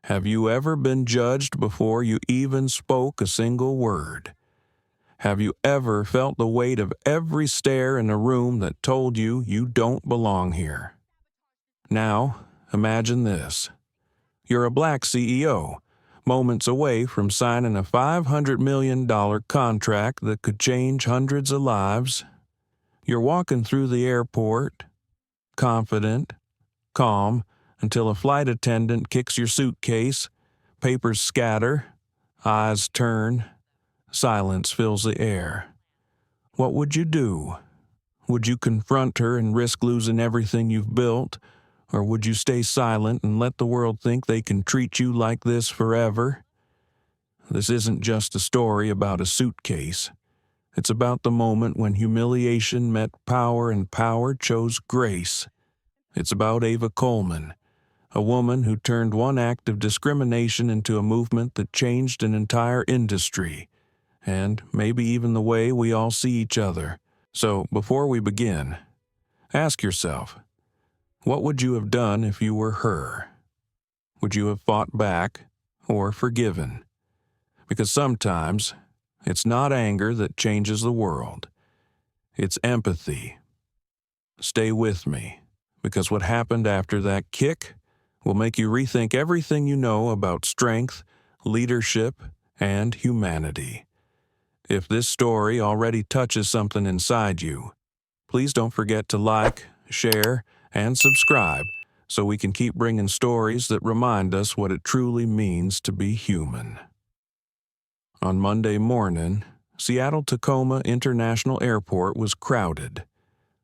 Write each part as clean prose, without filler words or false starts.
Have you ever been judged before you even spoke a single word? Have you ever felt the weight of every stare in a room that told you you don't belong here? Now, imagine this. You're a black CEO, moments away from signing a $500 million contract that could change hundreds of lives. You're walking through the airport, confident, calm, until a flight attendant kicks your suitcase, papers scatter, eyes turn, silence fills the air. What would you do? Would you confront her and risk losing everything you've built? Or would you stay silent and let the world think they can treat you like this forever? This isn't just a story about a suitcase. It's about the moment when humiliation met power and power chose grace. It's about Ava Coleman, a woman who turned one act of discrimination into a movement that changed an entire industry, and maybe even the way we all see each other. So, before we begin, ask yourself, what would you have done if you were her? Would you have fought back or forgiven? Because sometimes it's not anger that changes the world. It's empathy. Stay with me, because what happened after that kick will make you rethink everything you know about strength, leadership, and humanity. If this story already touches something inside you, please don't forget to like, share, and subscribe so we can keep bringing stories that remind us what it truly means to be human. On Monday morning, Seattle-Tacoma International Airport was crowded.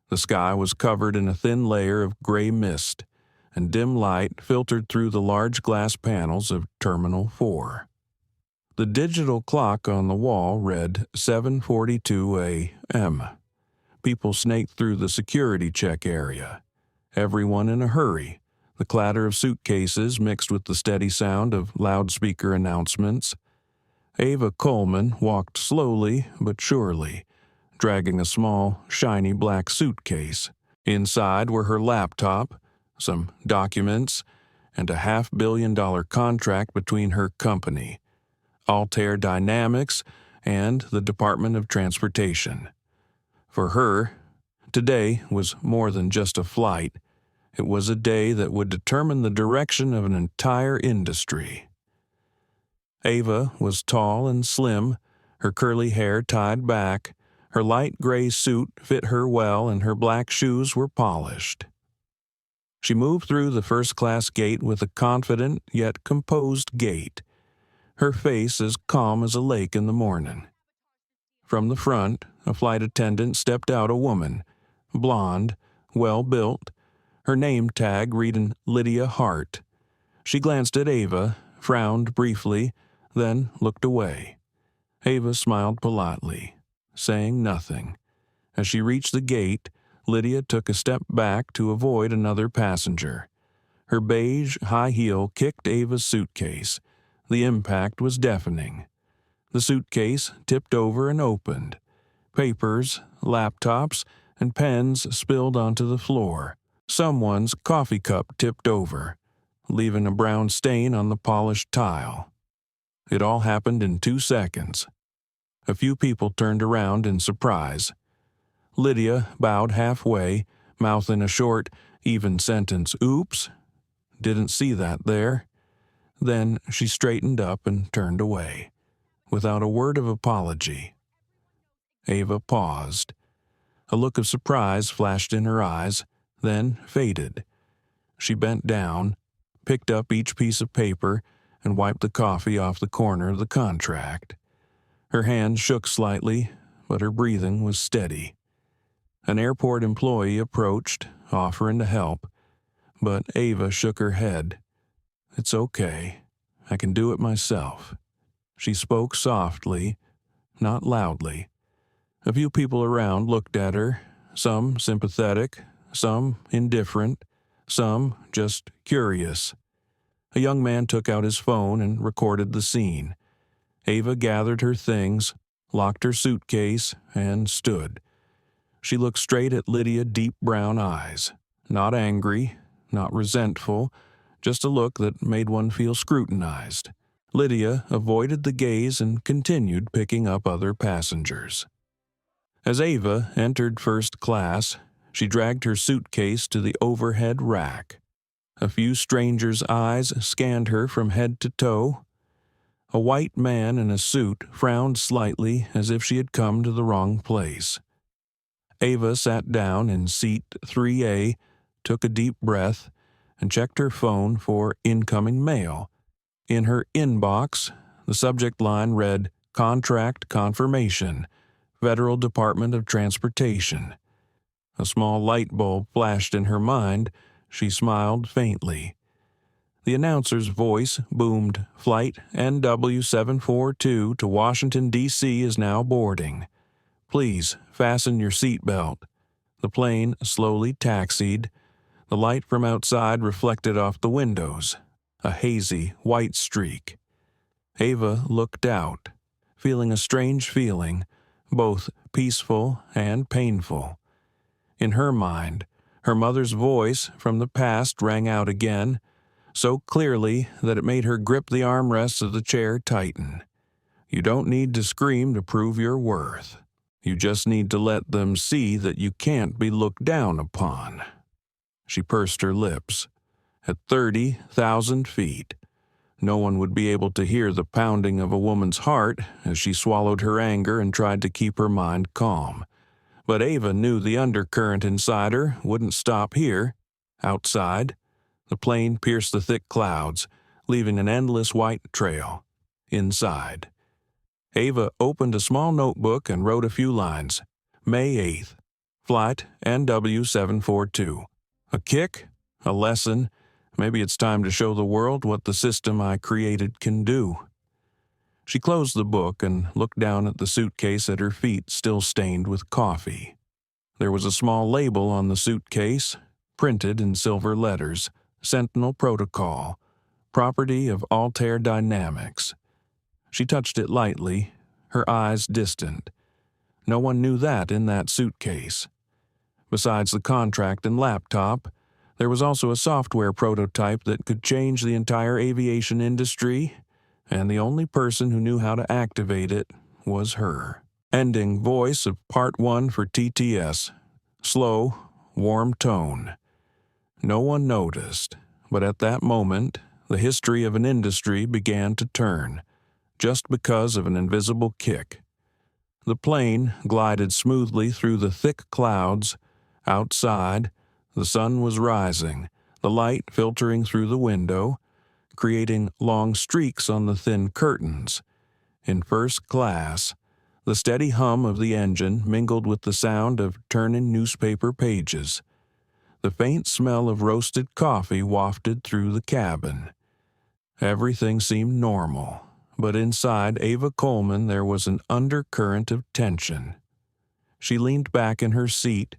The sky was covered in a thin layer of gray mist, and dim light filtered through the large glass panels of Terminal 4. The digital clock on the wall read 7:42 a.m. People snaked through the security check area, everyone in a hurry, the clatter of suitcases mixed with the steady sound of loudspeaker announcements. Ava Coleman walked slowly but surely, dragging a small, shiny black suitcase. Inside were her laptop, some documents, and a $500 million contract between her company, Altair Dynamics, and the Department of Transportation. For her, today was more than just a flight. It was a day that would determine the direction of an entire industry. Ava was tall and slim, her curly hair tied back, her light gray suit fit her well, and her black shoes were polished. She moved through the first-class gate with a confident yet composed gait, her face as calm as a lake in the morning. From the front, a flight attendant stepped out, a woman, blonde, well-built, her name tag reading Lydia Hart. She glanced at Ava, frowned briefly, then looked away. Ava smiled politely, saying nothing. As she reached the gate, Lydia took a step back to avoid another passenger. Her beige high heel kicked Ava's suitcase. The impact was deafening. The suitcase tipped over and opened. Papers, laptops, and pens spilled onto the floor. Someone's coffee cup tipped over, leaving a brown stain on the polished tile. It all happened in 2 seconds. A few people turned around in surprise. Lydia bowed halfway, mouthing a short, even sentence, "Oops, didn't see that there." Then she straightened up and turned away, without a word of apology. Ava paused. A look of surprise flashed in her eyes, then faded. She bent down, picked up each piece of paper, and wiped the coffee off the corner of the contract. Her hand shook slightly, but her breathing was steady. An airport employee approached, offering to help, but Ava shook her head. "It's okay. I can do it myself." She spoke softly, not loudly. A few people around looked at her, some sympathetic, some indifferent, some just curious. A young man took out his phone and recorded the scene. Ava gathered her things, locked her suitcase, and stood. She looked straight at Lydia's deep brown eyes, not angry, not resentful, just a look that made one feel scrutinized. Lydia avoided the gaze and continued picking up other passengers. As Ava entered first class, she dragged her suitcase to the overhead rack. A few strangers' eyes scanned her from head to toe. A white man in a suit frowned slightly as if she had come to the wrong place. Ava sat down in seat 3A, took a deep breath, and checked her phone for incoming mail. In her inbox, the subject line read, "Contract Confirmation, Federal Department of Transportation." A small light bulb flashed in her mind. She smiled faintly. The announcer's voice boomed, "Flight NW742 to Washington, D.C. is now boarding. Please fasten your seatbelt." The plane slowly taxied. The light from outside reflected off the windows, a hazy white streak. Ava looked out, feeling a strange feeling, both peaceful and painful. In her mind, her mother's voice from the past rang out again, so clearly that it made her grip the armrests of the chair tighten. "You don't need to scream to prove your worth. You just need to let them see that you can't be looked down upon." She pursed her lips. At 30,000 feet, no one would be able to hear the pounding of a woman's heart as she swallowed her anger and tried to keep her mind calm. But Ava knew the undercurrent inside her wouldn't stop here. Outside, the plane pierced the thick clouds, leaving an endless white trail. Inside, Ava opened a small notebook and wrote a few lines. May 8th, Flight NW742. A kick? A lesson? Maybe it's time to show the world what the system I created can do. She closed the book and looked down at the suitcase at her feet, still stained with coffee. There was a small label on the suitcase, printed in silver letters, Sentinel Protocol, property of Altair Dynamics. She touched it lightly, her eyes distant. No one knew that in that suitcase. Besides the contract and laptop, there was also a software prototype that could change the entire aviation industry, and the only person who knew how to activate it was her. Ending voice of Part 1 for TTS. Slow, warm tone. No one noticed, but at that moment, the history of an industry began to turn, just because of an invisible kick. The plane glided smoothly through the thick clouds. Outside, the sun was rising, the light filtering through the window, creating long streaks on the thin curtains. In first class, the steady hum of the engine mingled with the sound of turning newspaper pages. The faint smell of roasted coffee wafted through the cabin. Everything seemed normal, but inside Ava Coleman there was an undercurrent of tension. She leaned back in her seat,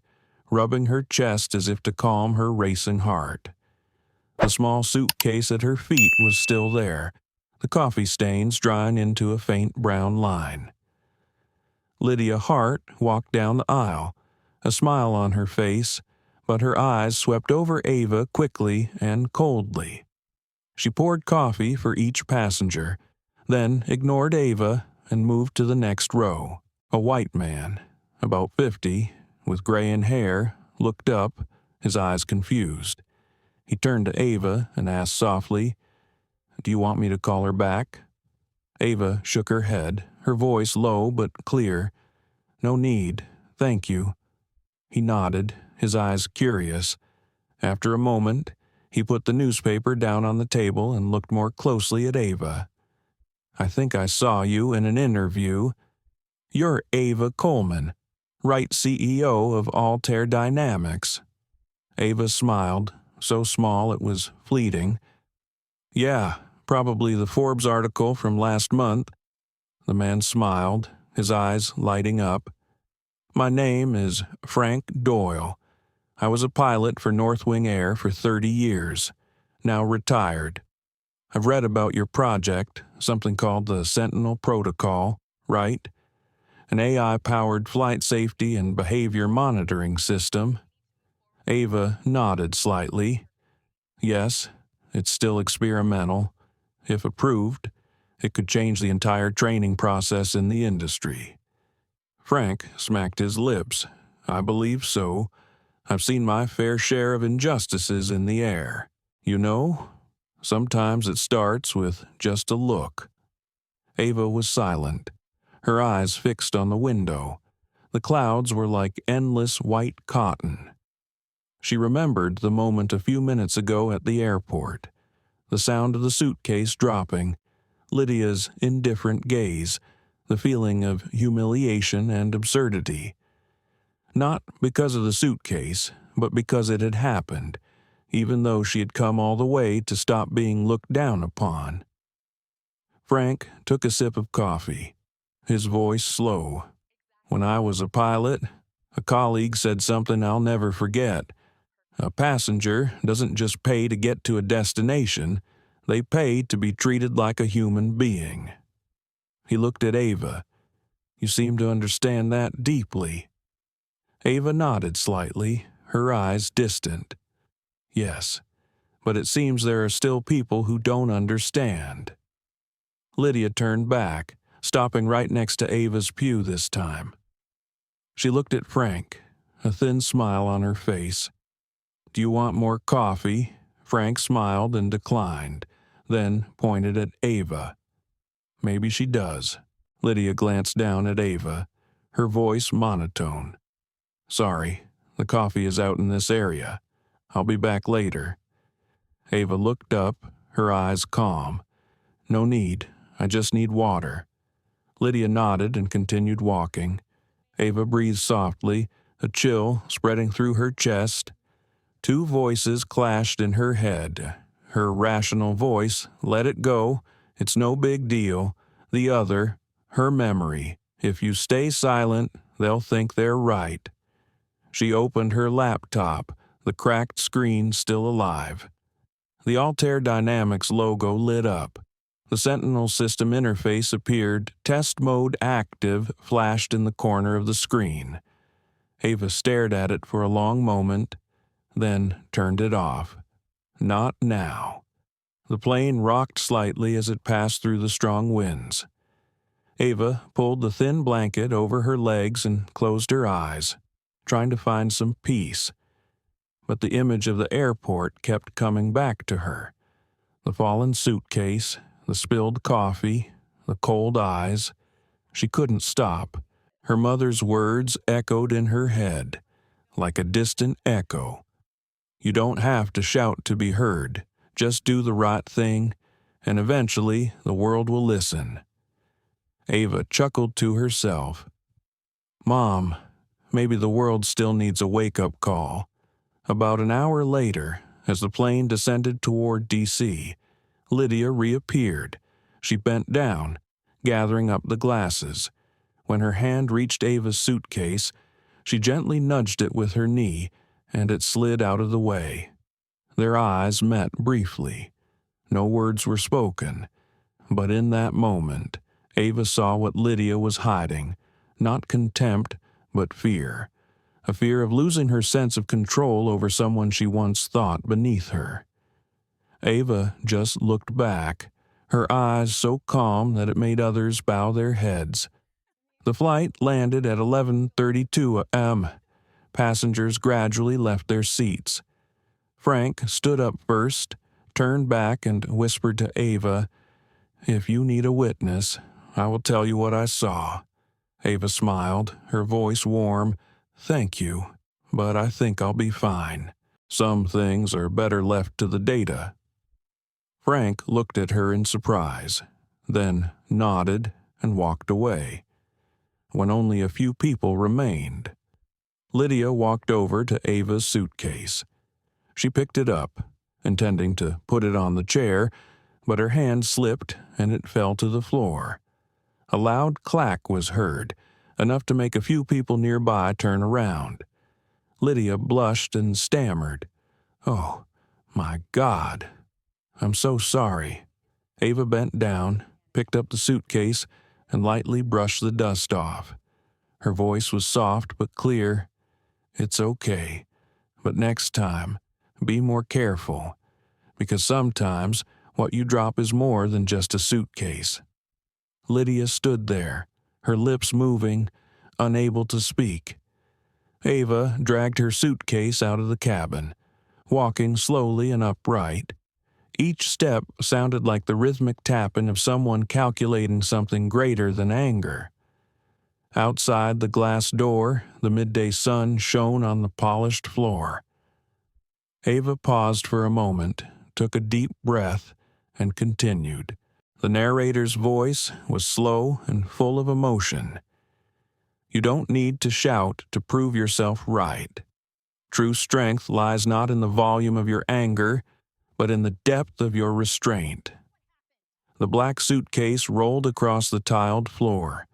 rubbing her chest as if to calm her racing heart. The small suitcase at her feet was still there, the coffee stains drying into a faint brown line. Lydia Hart walked down the aisle, a smile on her face, but her eyes swept over Ava quickly and coldly. She poured coffee for each passenger, then ignored Ava and moved to the next row. A white man, about 50, with gray hair, looked up, his eyes confused. He turned to Ava and asked softly, "Do you want me to call her back?" Ava shook her head, her voice low but clear. "No need, thank you." He nodded, his eyes curious. After a moment, he put the newspaper down on the table and looked more closely at Ava. "I think I saw you in an interview. You're Ava Coleman, right CEO of Altair Dynamics." Ava smiled, so small it was fleeting. "Yeah, probably the Forbes article from last month." The man smiled, his eyes lighting up. "My name is Frank Doyle. I was a pilot for Northwing Air for 30 years, now retired. I've read about your project, something called the Sentinel Protocol, right? An AI-powered flight safety and behavior monitoring system." Ava nodded slightly. "Yes, It's still experimental. If approved, it could change the entire training process in the industry." Frank smacked his lips. "I believe so. I've seen my fair share of injustices in the air. You know, sometimes it starts with just a look." Ava was silent, her eyes fixed on the window. The clouds were like endless white cotton. She remembered the moment a few minutes ago at the airport, the sound of the suitcase dropping, Lydia's indifferent gaze, the feeling of humiliation and absurdity. Not because of the suitcase, but because it had happened, even though she had come all the way to stop being looked down upon. Frank took a sip of coffee, his voice slow. "When I was a pilot, a colleague said something I'll never forget. A passenger doesn't just pay to get to a destination, they pay to be treated like a human being." He looked at Ava. "You seem to understand that deeply." Ava nodded slightly, her eyes distant. "Yes, but it seems there are still people who don't understand." Lydia turned back, stopping right next to Ava's pew this time. She looked at Frank, a thin smile on her face. "Do you want more coffee?" Frank smiled and declined, then pointed at Ava. "Maybe she does." Lydia glanced down at Ava, her voice monotone. "Sorry, the coffee is out in this area. I'll be back later." Ava looked up, her eyes calm. "No need, I just need water." Lydia nodded and continued walking. Ava breathed softly, a chill spreading through her chest. Two voices clashed in her head. Her rational voice, "Let it go, it's no big deal." The other, her memory, "If you stay silent, they'll think they're right." She opened her laptop, the cracked screen still alive. The Altair Dynamics logo lit up. The Sentinel system interface appeared. "Test mode active" flashed in the corner of the screen. Ava stared at it for a long moment, then turned it off. Not now. The plane rocked slightly as it passed through the strong winds. Ava pulled the thin blanket over her legs and closed her eyes, trying to find some peace. But the image of the airport kept coming back to her. The fallen suitcase, the spilled coffee, the cold eyes. She couldn't stop. Her mother's words echoed in her head, like a distant echo. "You don't have to shout to be heard. Just do the right thing, and eventually the world will listen." Ava chuckled to herself. "Mom, maybe the world still needs a wake-up call." About an hour later, as the plane descended toward D.C., Lydia reappeared. She bent down, gathering up the glasses. When her hand reached Ava's suitcase, she gently nudged it with her knee, and it slid out of the way. Their eyes met briefly. No words were spoken, but in that moment, Ava saw what Lydia was hiding, not contempt, but fear. A fear of losing her sense of control over someone she once thought beneath her. Ava just looked back, her eyes so calm that it made others bow their heads. The flight landed at 11:32 a.m. Passengers gradually left their seats. Frank stood up first, turned back, and whispered to Ava, "If you need a witness, I will tell you what I saw." Ava smiled, her voice warm. "Thank you, but I think I'll be fine. Some things are better left to the data." Frank looked at her in surprise, then nodded and walked away. When only a few people remained, Lydia walked over to Ava's suitcase. She picked it up, intending to put it on the chair, but her hand slipped and it fell to the floor. A loud clack was heard, enough to make a few people nearby turn around. Lydia blushed and stammered, "Oh, my God. I'm so sorry." Ava bent down, picked up the suitcase, and lightly brushed the dust off. Her voice was soft but clear. "It's okay, but next time, be more careful, because sometimes what you drop is more than just a suitcase. Lydia stood there, her lips moving, unable to speak. Ava dragged her suitcase out of the cabin, walking slowly and upright. Each step sounded like the rhythmic tapping of someone calculating something greater than anger. Outside the glass door, the midday sun shone on the polished floor. Ava paused for a moment, took a deep breath, and continued. The narrator's voice was slow and full of emotion. You don't need to shout to prove yourself right. True strength lies not in the volume of your anger, but in the depth of your restraint. The black suitcase rolled across the tiled floor,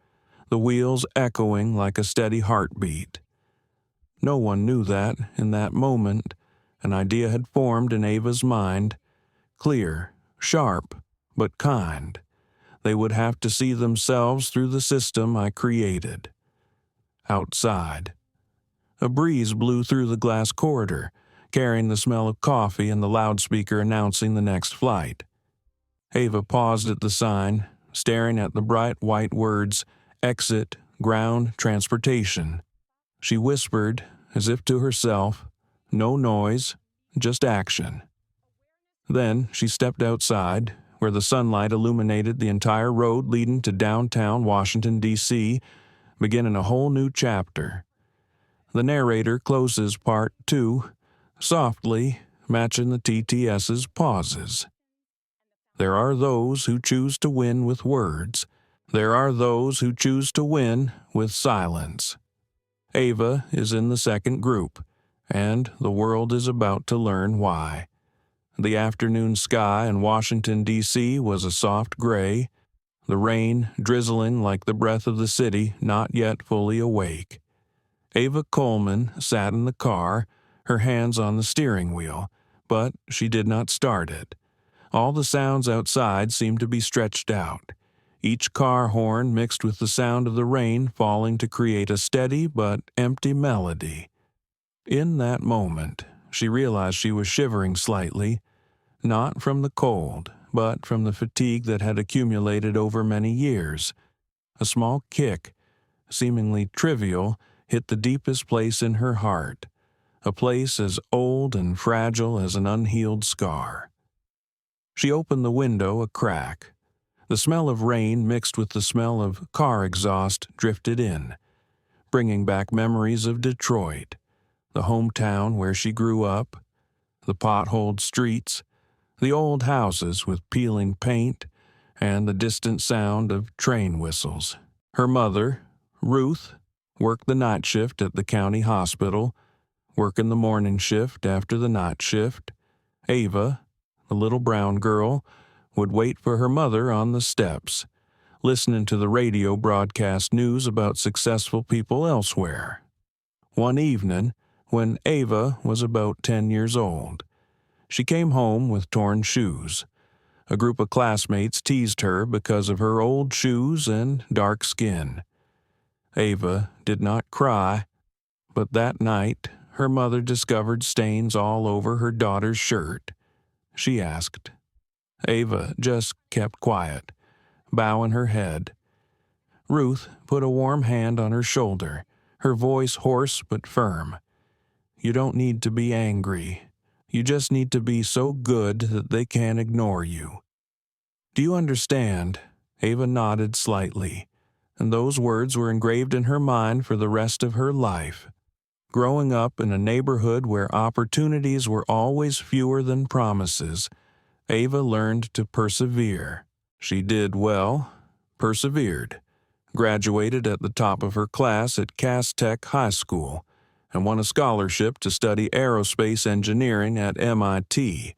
the wheels echoing like a steady heartbeat. No one knew that, in that moment, an idea had formed in Ava's mind, clear, sharp, but kind. They would have to see themselves through the system I created. Outside, a breeze blew through the glass corridor, carrying the smell of coffee and the loudspeaker announcing the next flight. Ava paused at the sign, staring at the bright white words, "Exit, ground, transportation." She whispered, as if to herself, no noise, just action. Then she stepped outside, where the sunlight illuminated the entire road leading to downtown Washington, D.C., beginning a whole new chapter. The narrator closes part 2, softly, matching the TTS's pauses. There are those who choose to win with words. There are those who choose to win with silence. Ava is in the second group, and the world is about to learn why. The afternoon sky in Washington, D.C. was a soft gray, the rain drizzling like the breath of the city not yet fully awake. Ava Coleman sat in the car, her hands on the steering wheel, but she did not start it. All the sounds outside seemed to be stretched out, each car horn mixed with the sound of the rain falling to create a steady but empty melody. In that moment, she realized she was shivering slightly, not from the cold, but from the fatigue that had accumulated over many years. A small kick, seemingly trivial, hit the deepest place in her heart, a place as old and fragile as an unhealed scar. She opened the window a crack. The smell of rain mixed with the smell of car exhaust drifted in, bringing back memories of Detroit, the hometown where she grew up, the potholed streets, the old houses with peeling paint, and the distant sound of train whistles. Her mother, Ruth, worked the night shift at the county hospital, working the morning shift after the night shift. Ava, the little brown girl, would wait for her mother on the steps, listening to the radio broadcast news about successful people elsewhere. One evening, when Ava was about 10 years old, she came home with torn shoes. A group of classmates teased her because of her old shoes and dark skin. Ava did not cry, but that night her mother discovered stains all over her daughter's shirt. She asked. Ava just kept quiet, bowing her head. Ruth put a warm hand on her shoulder, her voice hoarse but firm. You don't need to be angry. You just need to be so good that they can't ignore you. Do you understand? Ava nodded slightly, and those words were engraved in her mind for the rest of her life. Growing up in a neighborhood where opportunities were always fewer than promises, Ava learned to persevere. She did well, persevered, graduated at the top of her class at Cass Tech High School, and won a scholarship to study aerospace engineering at MIT,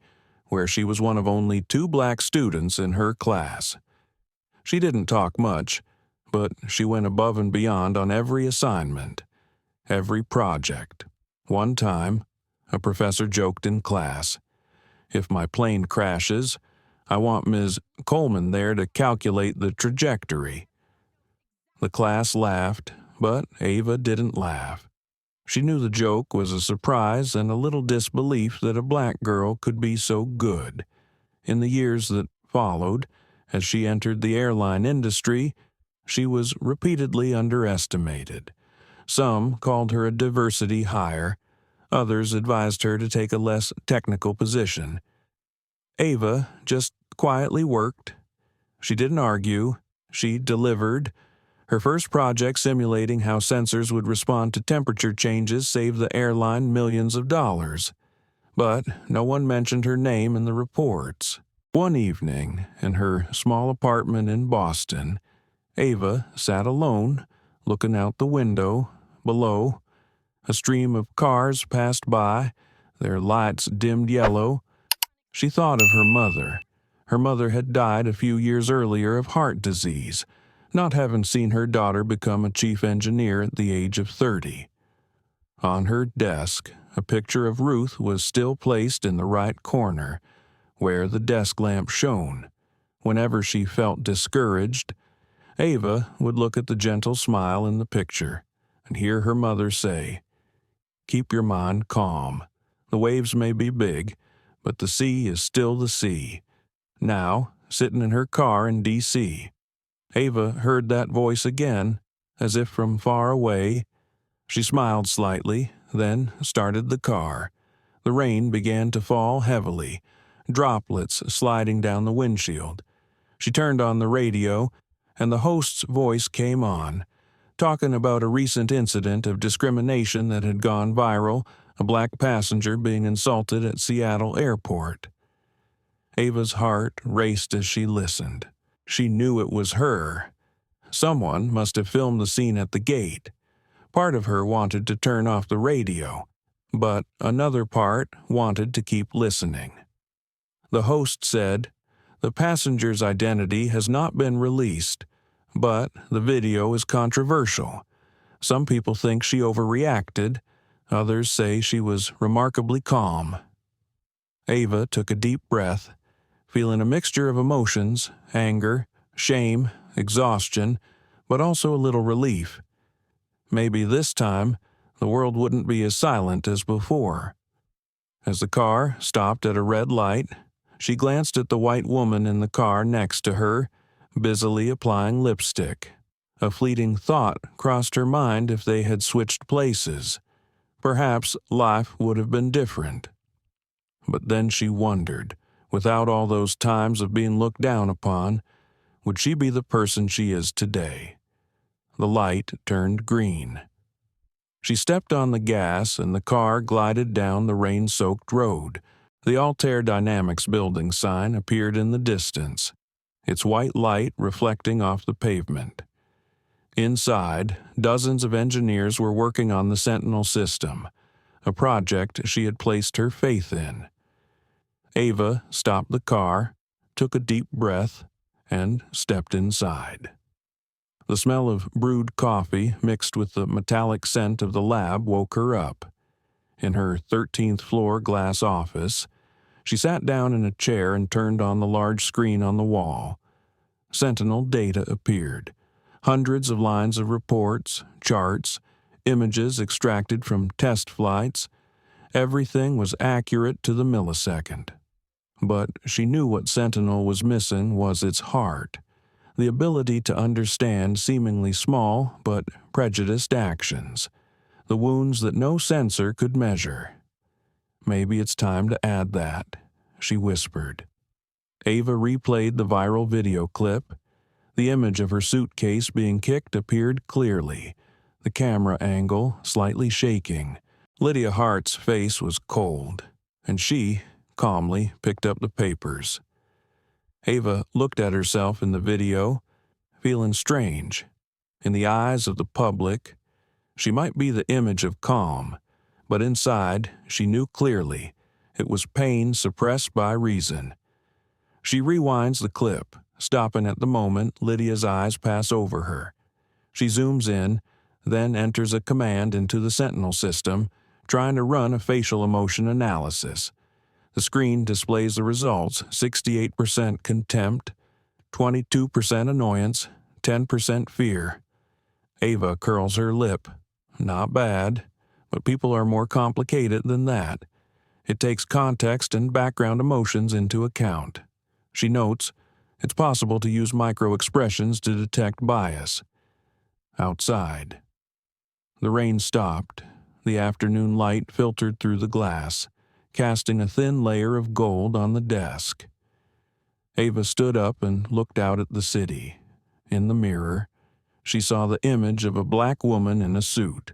where she was one of only 2 black students in her class. She didn't talk much, but she went above and beyond on every assignment, every project. One time, a professor joked in class, "If my plane crashes, I want Ms. Coleman there to calculate the trajectory." The class laughed, but Ava didn't laugh. She knew the joke was a surprise and a little disbelief that a black girl could be so good. In the years that followed, as she entered the airline industry, she was repeatedly underestimated. Some called her a diversity hire. Others advised her to take a less technical position. Ava just quietly worked. She didn't argue. She delivered. Her first project simulating how sensors would respond to temperature changes saved the airline millions of dollars. But no one mentioned her name in the reports. One evening, in her small apartment in Boston, Ava sat alone, looking out the window. Below, a stream of cars passed by, their lights dimmed yellow. She thought of her mother. Her mother had died a few years earlier of heart disease, not having seen her daughter become a chief engineer at the age of 30. On her desk, a picture of Ruth was still placed in the right corner, where the desk lamp shone. Whenever she felt discouraged, Ava would look at the gentle smile in the picture and hear her mother say, "Keep your mind calm. The waves may be big, but the sea is still the sea." Now, sitting in her car in D.C., Ava heard that voice again, as if from far away. She smiled slightly, then started the car. The rain began to fall heavily, droplets sliding down the windshield. She turned on the radio, and the host's voice came on, talking about a recent incident of discrimination that had gone viral, a black passenger being insulted at Seattle Airport. Ava's heart raced as she listened. She knew it was her. Someone must have filmed the scene at the gate. Part of her wanted to turn off the radio, but another part wanted to keep listening. The host said, "The passenger's identity has not been released, but the video is controversial. Some people think she overreacted. Others say she was remarkably calm." Ava took a deep breath, feeling a mixture of emotions, anger, shame, exhaustion, but also a little relief. Maybe this time, the world wouldn't be as silent as before. As the car stopped at a red light, she glanced at the white woman in the car next to her, busily applying lipstick. A fleeting thought crossed her mind if they had switched places. Perhaps life would have been different. But then she wondered, without all those times of being looked down upon, would she be the person she is today? The light turned green. She stepped on the gas and the car glided down the rain-soaked road. The Altair Dynamics building sign appeared in the distance, its white light reflecting off the pavement. Inside, dozens of engineers were working on the Sentinel system, a project she had placed her faith in. Ava stopped the car, took a deep breath, and stepped inside. The smell of brewed coffee mixed with the metallic scent of the lab woke her up. In her 13th floor glass office, she sat down in a chair and turned on the large screen on the wall. Sentinel data appeared. Hundreds of lines of reports, charts, images extracted from test flights. Everything was accurate to the millisecond. But she knew what Sentinel was missing was its heart, the ability to understand seemingly small but prejudiced actions, the wounds that no sensor could measure. "Maybe it's time to add that," she whispered. Ava replayed the viral video clip. The image of her suitcase being kicked appeared clearly, the camera angle slightly shaking. Lydia Hart's face was cold, and she calmly picked up the papers. Ava looked at herself in the video, feeling strange. In the eyes of the public, she might be the image of calm, but inside she knew clearly it was pain suppressed by reason. She rewinds the clip, stopping at the moment Lydia's eyes pass over her. She zooms in, then enters a command into the Sentinel system, trying to run a facial emotion analysis. The screen displays the results: 68% contempt, 22% annoyance, 10% fear. Ava curls her lip. Not bad, But people are more complicated than that. It takes context and background emotions into account. She notes, it's possible to use micro-expressions to detect bias. Outside. The rain stopped. The afternoon light filtered through the glass, casting a thin layer of gold on the desk. Ava stood up and looked out at the city. In the mirror, she saw the image of a black woman in a suit,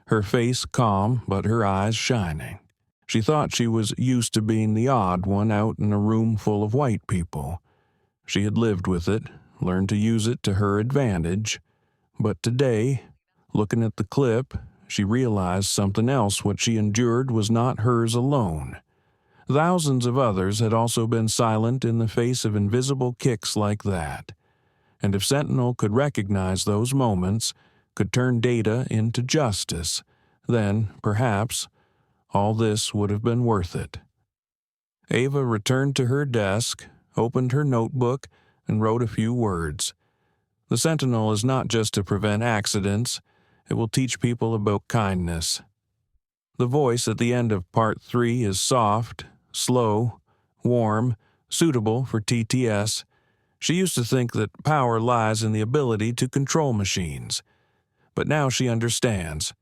her face calm but her eyes shining. She thought she was used to being the odd one out in a room full of white people. She had lived with it, learned to use it to her advantage. But today, looking at the clip, she realized something else. What she endured was not hers alone. Thousands of others had also been silent in the face of invisible kicks like that. And if Sentinel could recognize those moments, could turn data into justice, then, perhaps, all this would have been worth it. Ava returned to her desk, opened her notebook, and wrote a few words. The Sentinel is not just to prevent accidents, it will teach people about kindness. The voice at the end of Part 3 is soft, slow, warm, suitable for TTS. She used to think that power lies in the ability to control machines. But now she understands.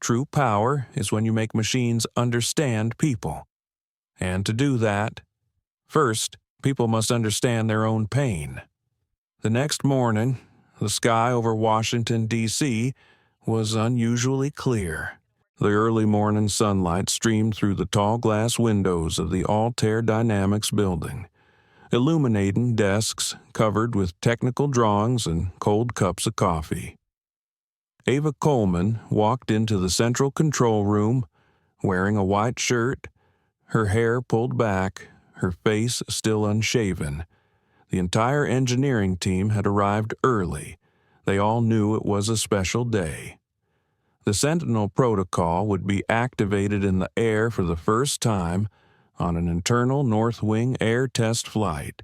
True power is when you make machines understand people. And to do that, first, people must understand their own pain. The next morning, the sky over Washington, D.C. was unusually clear. The early morning sunlight streamed through the tall glass windows of the Altair Dynamics building, illuminating desks covered with technical drawings and cold cups of coffee. Ava Coleman walked into the central control room, wearing a white shirt, her hair pulled back, her face still unshaven. The entire engineering team had arrived early. They all knew it was a special day. The Sentinel protocol would be activated in the air for the first time on an internal North Wing air test flight.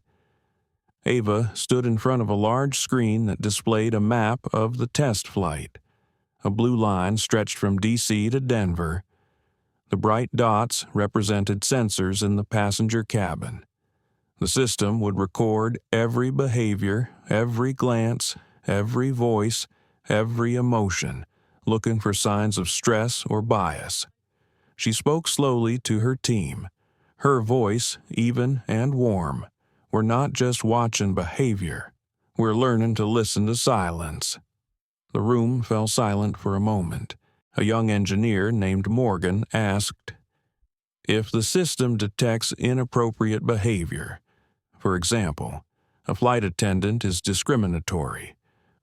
Ava stood in front of a large screen that displayed a map of the test flight. A blue line stretched from D.C. to Denver. The bright dots represented sensors in the passenger cabin. The system would record every behavior, every glance, every voice, every emotion, looking for signs of stress or bias. She spoke slowly to her team. Her voice, even and warm. We're not just watching behavior. We're learning to listen to silence. The room fell silent for a moment. A young engineer named Morgan asked, "If the system detects inappropriate behavior, for example, a flight attendant is discriminatory,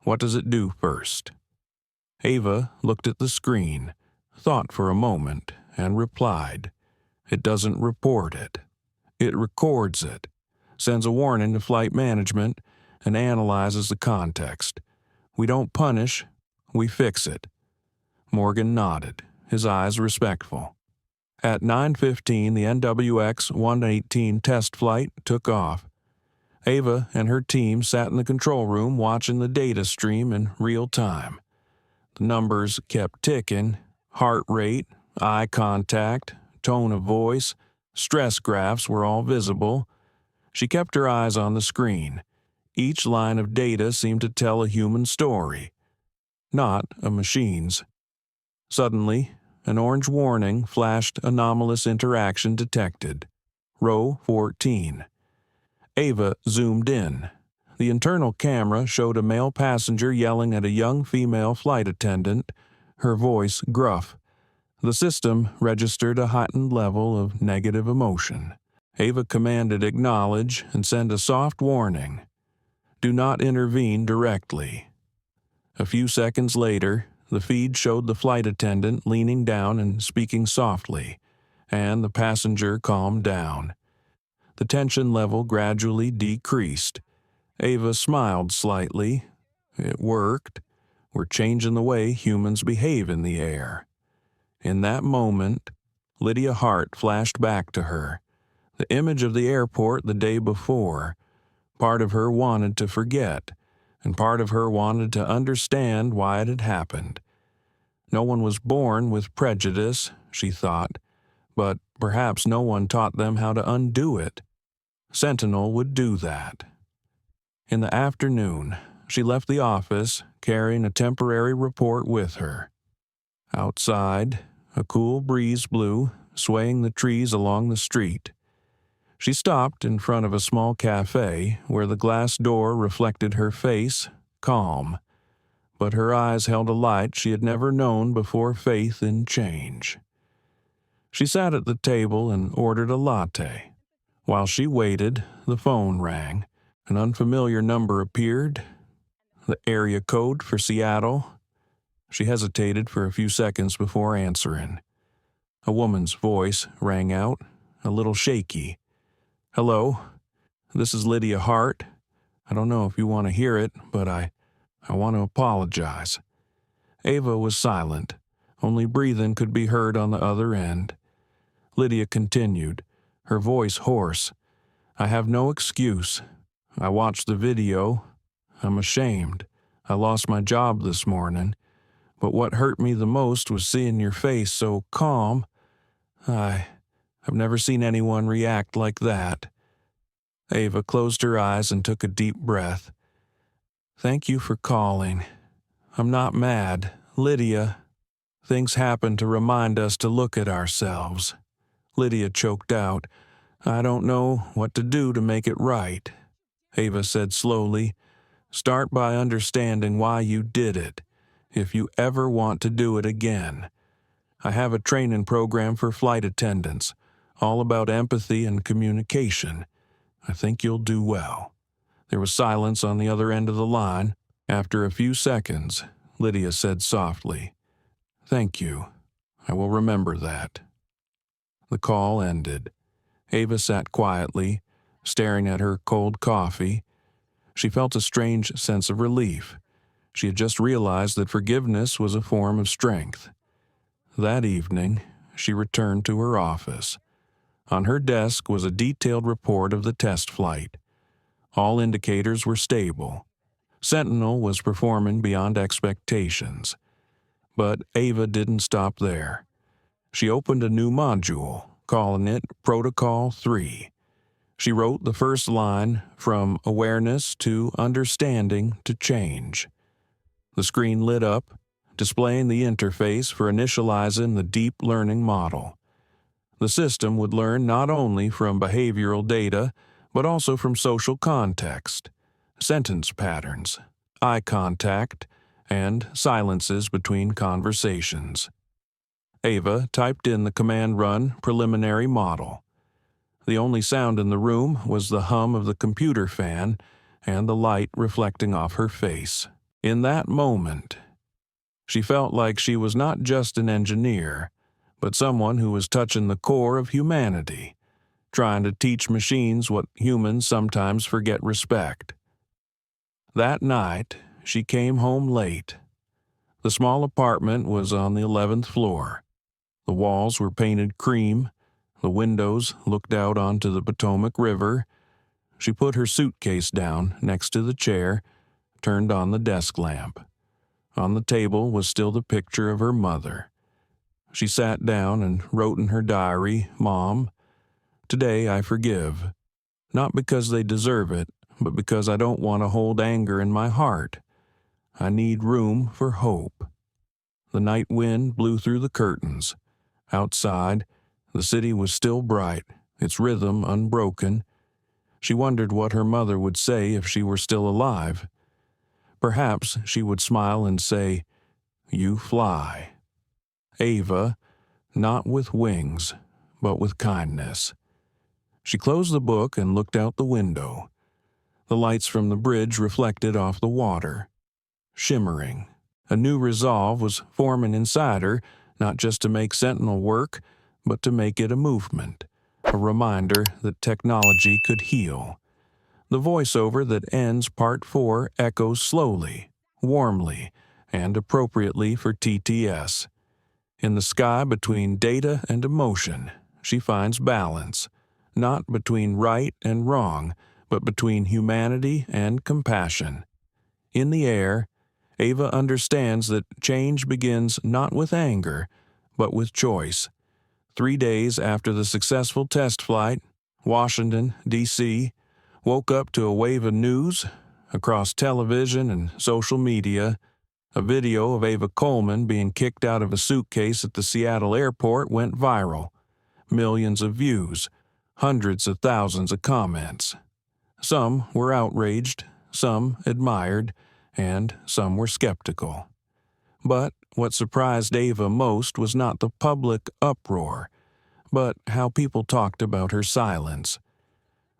what does it do first?" Ava looked at the screen, thought for a moment, and replied, "It doesn't report it. It records it, sends a warning to flight management, and analyzes the context. We don't punish, we fix it." Morgan nodded, his eyes respectful. At 9:15, the NWX-118 test flight took off. Ava and her team sat in the control room watching the data stream in real time. The numbers kept ticking: heart rate, eye contact, tone of voice, stress graphs were all visible. She kept her eyes on the screen. Each line of data seemed to tell a human story, not a machine's. Suddenly, an orange warning flashed: anomalous interaction detected. Row 14. Ava zoomed in. The internal camera showed a male passenger yelling at a young female flight attendant, her voice gruff. The system registered a heightened level of negative emotion. Ava commanded acknowledge and send a soft warning. Do not intervene directly. A few seconds later, the feed showed the flight attendant leaning down and speaking softly, and the passenger calmed down. The tension level gradually decreased. Ava smiled slightly. It worked. We're changing the way humans behave in the air. In that moment, Lydia Hart flashed back to her. The image of the airport the day before. Part of her wanted to forget, and part of her wanted to understand why it had happened. No one was born with prejudice, she thought, but perhaps no one taught them how to undo it. Sentinel would do that. In the afternoon, she left the office, carrying a temporary report with her. Outside, a cool breeze blew, swaying the trees along the street. She stopped in front of a small cafe where the glass door reflected her face, calm, but her eyes held a light she had never known before faith in change. She sat at the table and ordered a latte. While she waited, the phone rang. An unfamiliar number appeared, the area code for Seattle. She hesitated for a few seconds before answering. A woman's voice rang out, a little shaky. "Hello, this is Lydia Hart. I don't know if you want to hear it, but I want to apologize." Ava was silent. Only breathing could be heard on the other end. Lydia continued, her voice hoarse. "I have no excuse. I watched the video. I'm ashamed. I lost my job this morning. But what hurt me the most was seeing your face so calm. I've never seen anyone react like that." Ava closed her eyes and took a deep breath. "Thank you for calling. I'm not mad. Lydia, things happen to remind us to look at ourselves." Lydia choked out, "I don't know what to do to make it right." Ava said slowly, "Start by understanding why you did it, if you ever want to do it again. I have a training program for flight attendants, all about empathy and communication. I think you'll do well." There was silence on the other end of the line. After a few seconds, Lydia said softly, "Thank you. I will remember that." The call ended. Ava sat quietly, staring at her cold coffee. She felt a strange sense of relief. She had just realized that forgiveness was a form of strength. That evening, she returned to her office. On her desk was a detailed report of the test flight. All indicators were stable. Sentinel was performing beyond expectations. But Ava didn't stop there. She opened a new module, calling it Protocol 3. She wrote the first line, "From awareness to understanding to change." The screen lit up, displaying the interface for initializing the deep learning model. The system would learn not only from behavioral data, but also from social context, sentence patterns, eye contact, and silences between conversations. Ava typed in the command-run preliminary model. The only sound in the room was the hum of the computer fan and the light reflecting off her face. In that moment, she felt like she was not just an engineer, but someone who was touching the core of humanity, trying to teach machines what humans sometimes forget: respect. That night, she came home late. The small apartment was on the 11th floor. The walls were painted cream. The windows looked out onto the Potomac River. She put her suitcase down next to the chair, turned on the desk lamp. On the table was still the picture of her mother. She sat down and wrote in her diary, "Mom, today I forgive. Not because they deserve it, but because I don't want to hold anger in my heart. I need room for hope." The night wind blew through the curtains. Outside, the city was still bright, its rhythm unbroken. She wondered what her mother would say if she were still alive. Perhaps she would smile and say, "You fly." Ava, not with wings, but with kindness. She closed the book and looked out the window. The lights from the bridge reflected off the water, shimmering. A new resolve was forming inside her, not just to make Sentinel work, but to make it a movement, a reminder that technology could heal. The voiceover that ends Part 4 echoes slowly, warmly, and appropriately for TTS. In the sky between data and emotion, she finds balance, not between right and wrong, but between humanity and compassion. In the air, Ava understands that change begins not with anger, but with choice. 3 days after the successful test flight, Washington, D.C., woke up to a wave of news across television and social media. A video of Ava Coleman being kicked out of a suitcase at the Seattle airport went viral. Millions of views, hundreds of thousands of comments. Some were outraged, some admired, and some were skeptical. But what surprised Ava most was not the public uproar, but how people talked about her silence.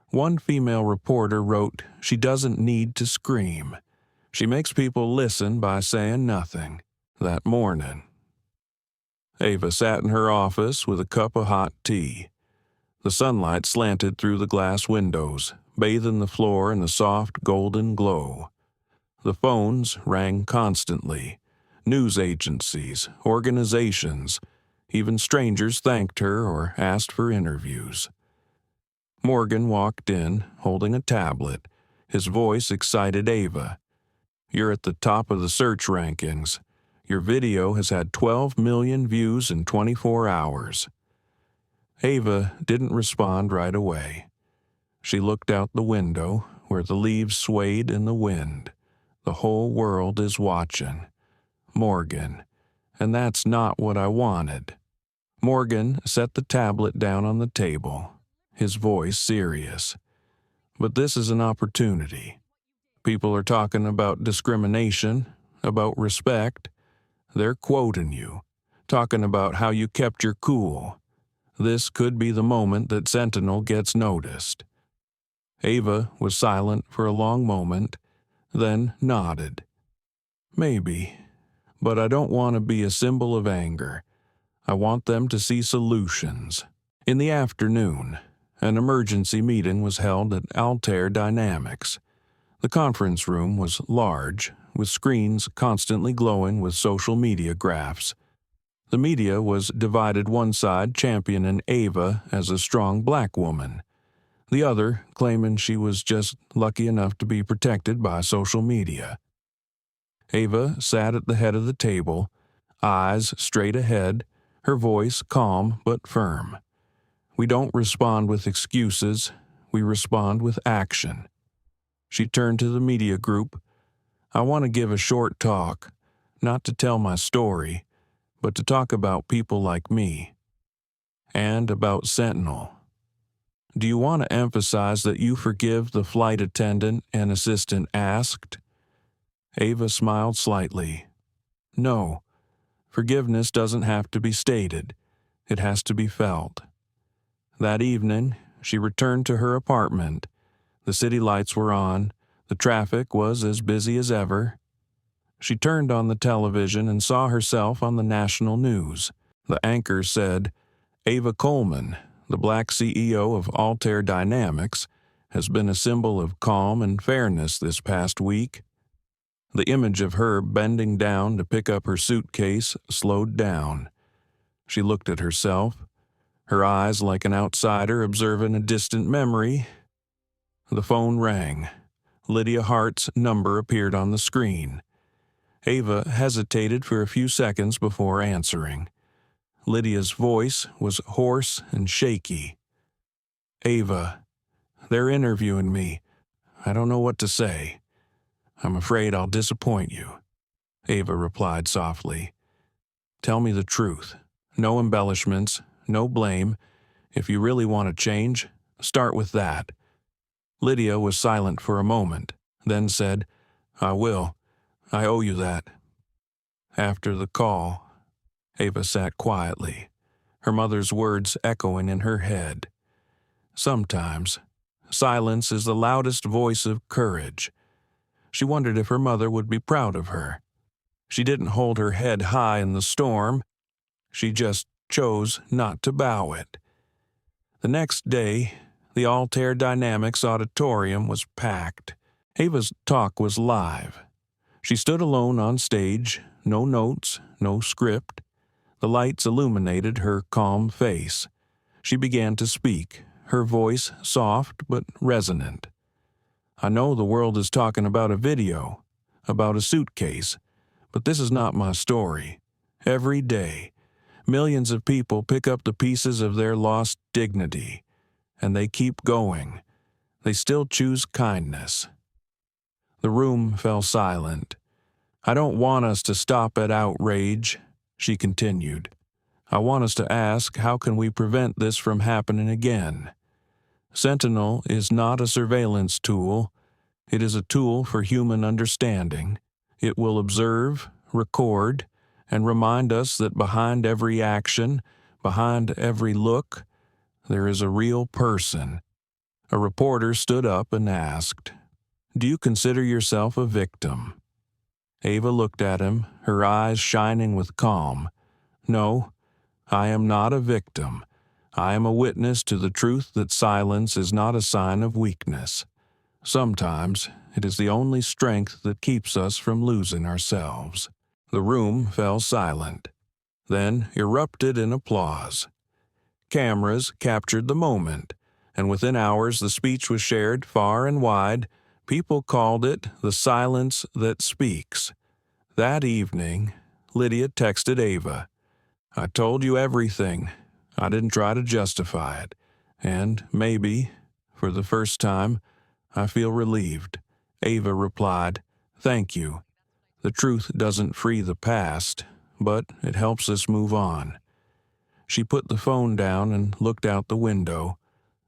One female reporter wrote, "She doesn't need to scream. She makes people listen by saying nothing." That morning, Ava sat in her office with a cup of hot tea. The sunlight slanted through the glass windows, bathing the floor in the soft golden glow. The phones rang constantly. News agencies, organizations, even strangers thanked her or asked for interviews. Morgan walked in, holding a tablet. His voice excited Ava. "You're at the top of the search rankings. Your video has had 12 million views in 24 hours. Ava didn't respond right away. She looked out the window, where the leaves swayed in the wind. The whole world is watching. Morgan. And that's not what I wanted. Morgan set the tablet down on the table, his voice serious. But this is an opportunity. People are talking about discrimination, about respect. They're quoting you, talking about how you kept your cool. This could be the moment that Sentinel gets noticed." Ava was silent for a long moment, then nodded. "Maybe, but I don't want to be a symbol of anger. I want them to see solutions." In the afternoon, an emergency meeting was held at Altair Dynamics. The conference room was large, with screens constantly glowing with social media graphs. The media was divided, one side championing Ava as a strong black woman, the other claiming she was just lucky enough to be protected by social media. Ava sat at the head of the table, eyes straight ahead, her voice calm but firm. "We don't respond with excuses, we respond with action." She turned to the media group. "I want to give a short talk, not to tell my story, but to talk about people like me. And about Sentinel. Do you want to emphasize that you forgive the flight attendant and assistant asked?" Ava smiled slightly. "No, forgiveness doesn't have to be stated. It has to be felt." That evening, she returned to her apartment. The city lights were on. The traffic was as busy as ever. She turned on the television and saw herself on the national news. The anchor said, "Ava Coleman, the black CEO of Altair Dynamics, has been a symbol of calm and fairness this past week." The image of her bending down to pick up her suitcase slowed down. She looked at herself, her eyes like an outsider observing a distant memory. The phone rang. Lydia Hart's number appeared on the screen. Ava hesitated for a few seconds before answering. Lydia's voice was hoarse and shaky. "Ava, they're interviewing me. I don't know what to say. I'm afraid I'll disappoint you." Ava replied softly. "Tell me the truth. No embellishments, no blame. If you really want to change, start with that." Lydia was silent for a moment, then said, "I will. I owe you that." After the call, Ava sat quietly, her mother's words echoing in her head. Sometimes, silence is the loudest voice of courage. She wondered if her mother would be proud of her. She didn't hold her head high in the storm. She just chose not to bow it. The next day, the Altair Dynamics auditorium was packed. Ava's talk was live. She stood alone on stage, no notes, no script. The lights illuminated her calm face. She began to speak, her voice soft but resonant. "I know the world is talking about a video, about a suitcase, but this is not my story. Every day, millions of people pick up the pieces of their lost dignity, and they keep going. They still choose kindness. The room fell silent. I don't want us to stop at outrage, she continued. I want us to ask, how can we prevent this from happening again? Sentinel is not a surveillance tool. It is a tool for human understanding. It will observe, record, and remind us that behind every action, behind every look, there is a real person. A reporter stood up and asked, "Do you consider yourself a victim?" Ava looked at him, her eyes shining with calm. "No, I am not a victim. I am a witness to the truth that silence is not a sign of weakness. Sometimes it is the only strength that keeps us from losing ourselves." The room fell silent, then erupted in applause. Cameras captured the moment, and within hours the speech was shared far and wide. People called it the silence that speaks. That evening, Lydia texted Ava, "I told you everything. I didn't try to justify it. And maybe, for the first time, I feel relieved." Ava replied, "Thank you. The truth doesn't free the past, but it helps us move on." She put the phone down and looked out the window.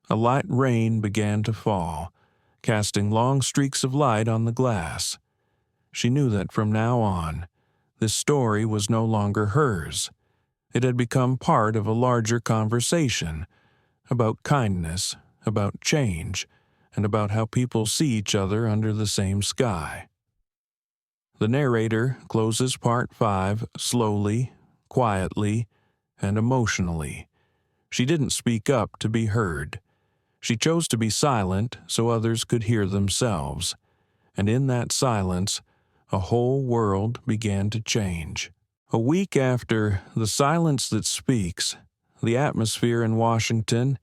A light rain began to fall, casting long streaks of light on the glass. She knew that from now on, this story was no longer hers. It had become part of a larger conversation about kindness, about change, and about how people see each other under the same sky. The narrator closes Part 5 slowly, quietly, and emotionally. She didn't speak up to be heard. She chose to be silent so others could hear themselves. And in that silence, a whole world began to change. A week after The Silence That Speaks, the atmosphere in Washington,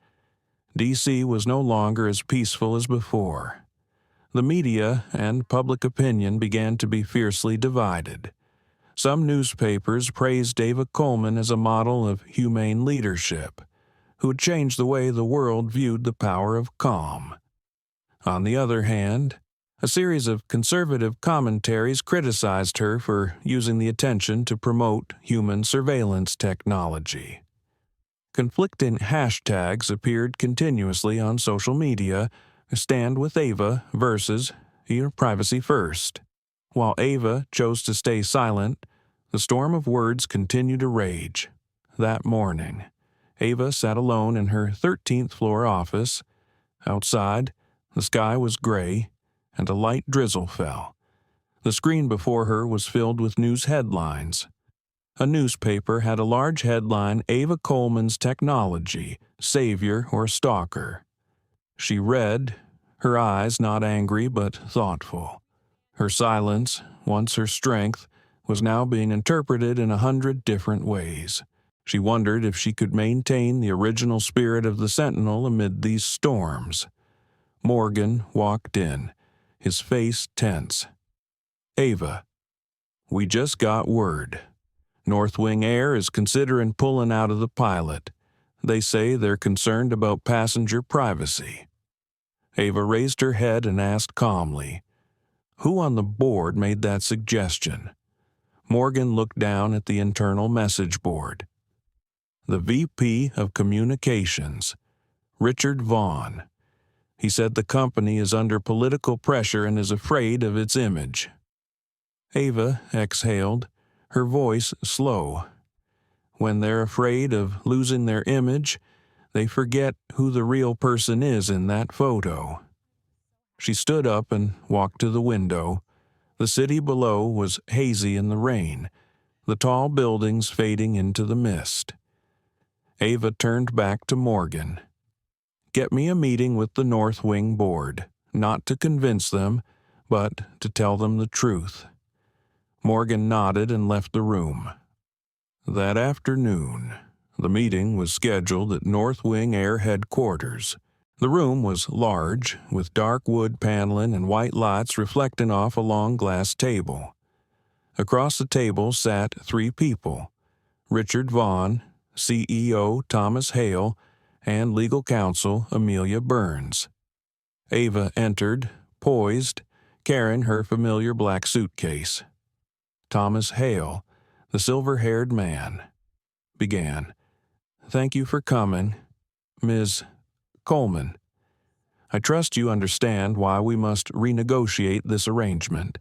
D.C. was no longer as peaceful as before. The media and public opinion began to be fiercely divided. Some newspapers praised Ava Coleman as a model of humane leadership, who had changed the way the world viewed the power of calm. On the other hand, a series of conservative commentaries criticized her for using the attention to promote human surveillance technology. Conflicting hashtags appeared continuously on social media: Stand with Ava versus Privacy First. While Ava chose to stay silent, the storm of words continued to rage. That morning, Ava sat alone in her 13th floor office. Outside, the sky was gray, and a light drizzle fell. The screen before her was filled with news headlines. A newspaper had a large headline, "Ava Coleman's Technology, Savior or Stalker." She read, her eyes not angry but thoughtful. Her silence, once her strength, was now being interpreted in 100 different ways. She wondered if she could maintain the original spirit of the Sentinel amid these storms. Morgan walked in, his face tense. "Ava, we just got word. North Wing Air is considering pulling out of the pilot. They say they're concerned about passenger privacy." Ava raised her head and asked calmly, "Who on the board made that suggestion?" Morgan looked down at the internal message board. "The VP of Communications, Richard Vaughn. He said the company is under political pressure and is afraid of its image." Ava exhaled, her voice slow. When they're afraid of losing their image, they forget who the real person is in that photo. She stood up and walked to the window. The city below was hazy in the rain, the tall buildings fading into the mist. Ava turned back to Morgan. "Get me a meeting with the North Wing Board, not to convince them, but to tell them the truth." Morgan nodded and left the room. That afternoon, the meeting was scheduled at North Wing Air Headquarters. The room was large, with dark wood paneling and white lights reflecting off a long glass table. Across the table sat three people: Richard Vaughn, CEO Thomas Hale, and legal counsel Amelia Burns. Ava entered, poised, carrying her familiar black suitcase. Thomas Hale, the silver-haired man, began. "Thank you for coming, Ms. Coleman. I trust you understand why we must renegotiate this arrangement.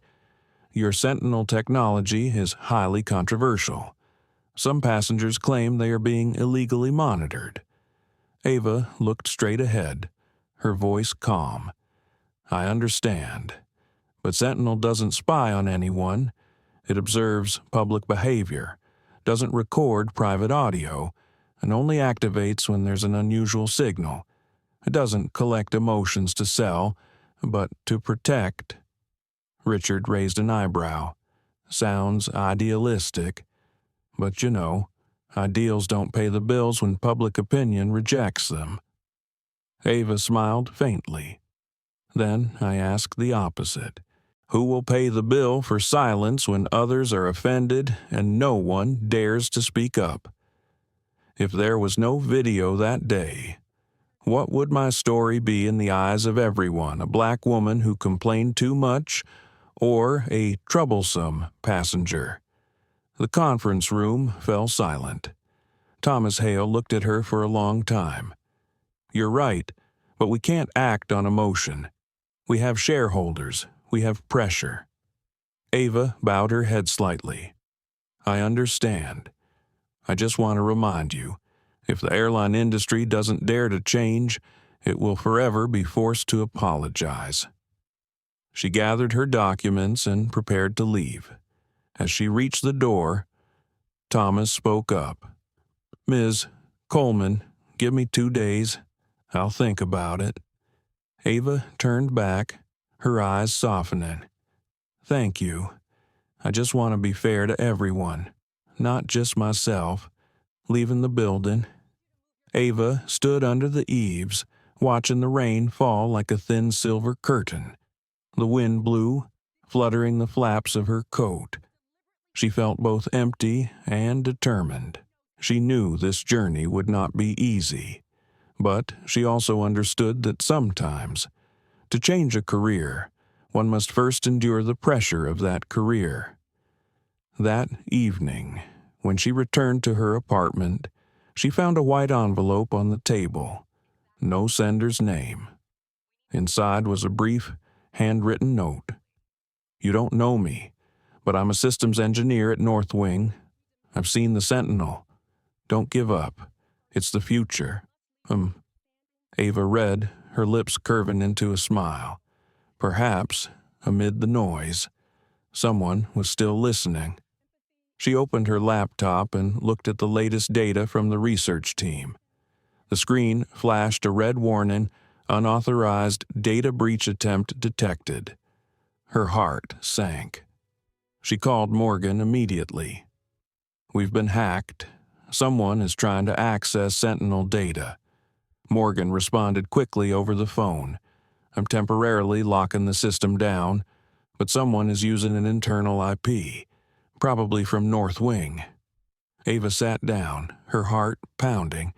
Your Sentinel technology is highly controversial. Some passengers claim they are being illegally monitored." Ava looked straight ahead, her voice calm. "I understand. But Sentinel doesn't spy on anyone. It observes public behavior, doesn't record private audio, and only activates when there's an unusual signal. It doesn't collect emotions to sell, but to protect." Richard raised an eyebrow. "Sounds idealistic. But you know, ideals don't pay the bills when public opinion rejects them." Ava smiled faintly. "Then I ask the opposite. Who will pay the bill for silence when others are offended and no one dares to speak up? If there was no video that day, what would my story be in the eyes of everyone? A black woman who complained too much, or a troublesome passenger?" The conference room fell silent. Thomas Hale looked at her for a long time. "You're right, but we can't act on emotion. We have shareholders. We have pressure." Ava bowed her head slightly. "I understand. I just want to remind you, if the airline industry doesn't dare to change, it will forever be forced to apologize." She gathered her documents and prepared to leave. As she reached the door, Thomas spoke up. "Ms. Coleman, give me 2 days. I'll think about it." Ava turned back, her eyes softening. "Thank you. I just want to be fair to everyone, not just myself." Leaving the building, Ava stood under the eaves, watching the rain fall like a thin silver curtain. The wind blew, fluttering the flaps of her coat. She felt both empty and determined. She knew this journey would not be easy, but she also understood that sometimes, to change a career, one must first endure the pressure of that career. That evening, when she returned to her apartment, she found a white envelope on the table. No sender's name. Inside was a brief, handwritten note. "You don't know me, but I'm a systems engineer at North Wing. I've seen the Sentinel. Don't give up. It's the future." Ava read, her lips curving into a smile. Perhaps, amid the noise, someone was still listening. She opened her laptop and looked at the latest data from the research team. The screen flashed a red warning, "Unauthorized data breach attempt detected." Her heart sank. She called Morgan immediately. "We've been hacked. Someone is trying to access Sentinel data." Morgan responded quickly over the phone. "I'm temporarily locking the system down, but someone is using an internal IP, probably from North Wing." Ava sat down, her heart pounding.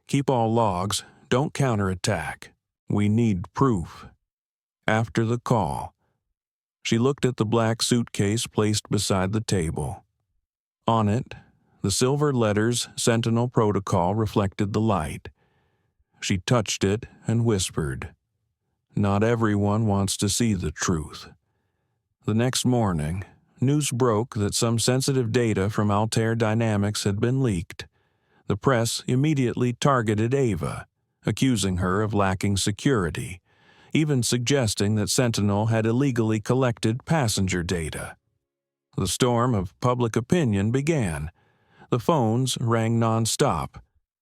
"Keep all logs. Don't counterattack. We need proof." After the call, she looked at the black suitcase placed beside the table. On it, the silver letters Sentinel Protocol reflected the light. She touched it and whispered, "Not everyone wants to see the truth." The next morning, news broke that some sensitive data from Altair Dynamics had been leaked. The press immediately targeted Ava, accusing her of lacking security, even suggesting that Sentinel had illegally collected passenger data. The storm of public opinion began. The phones rang nonstop.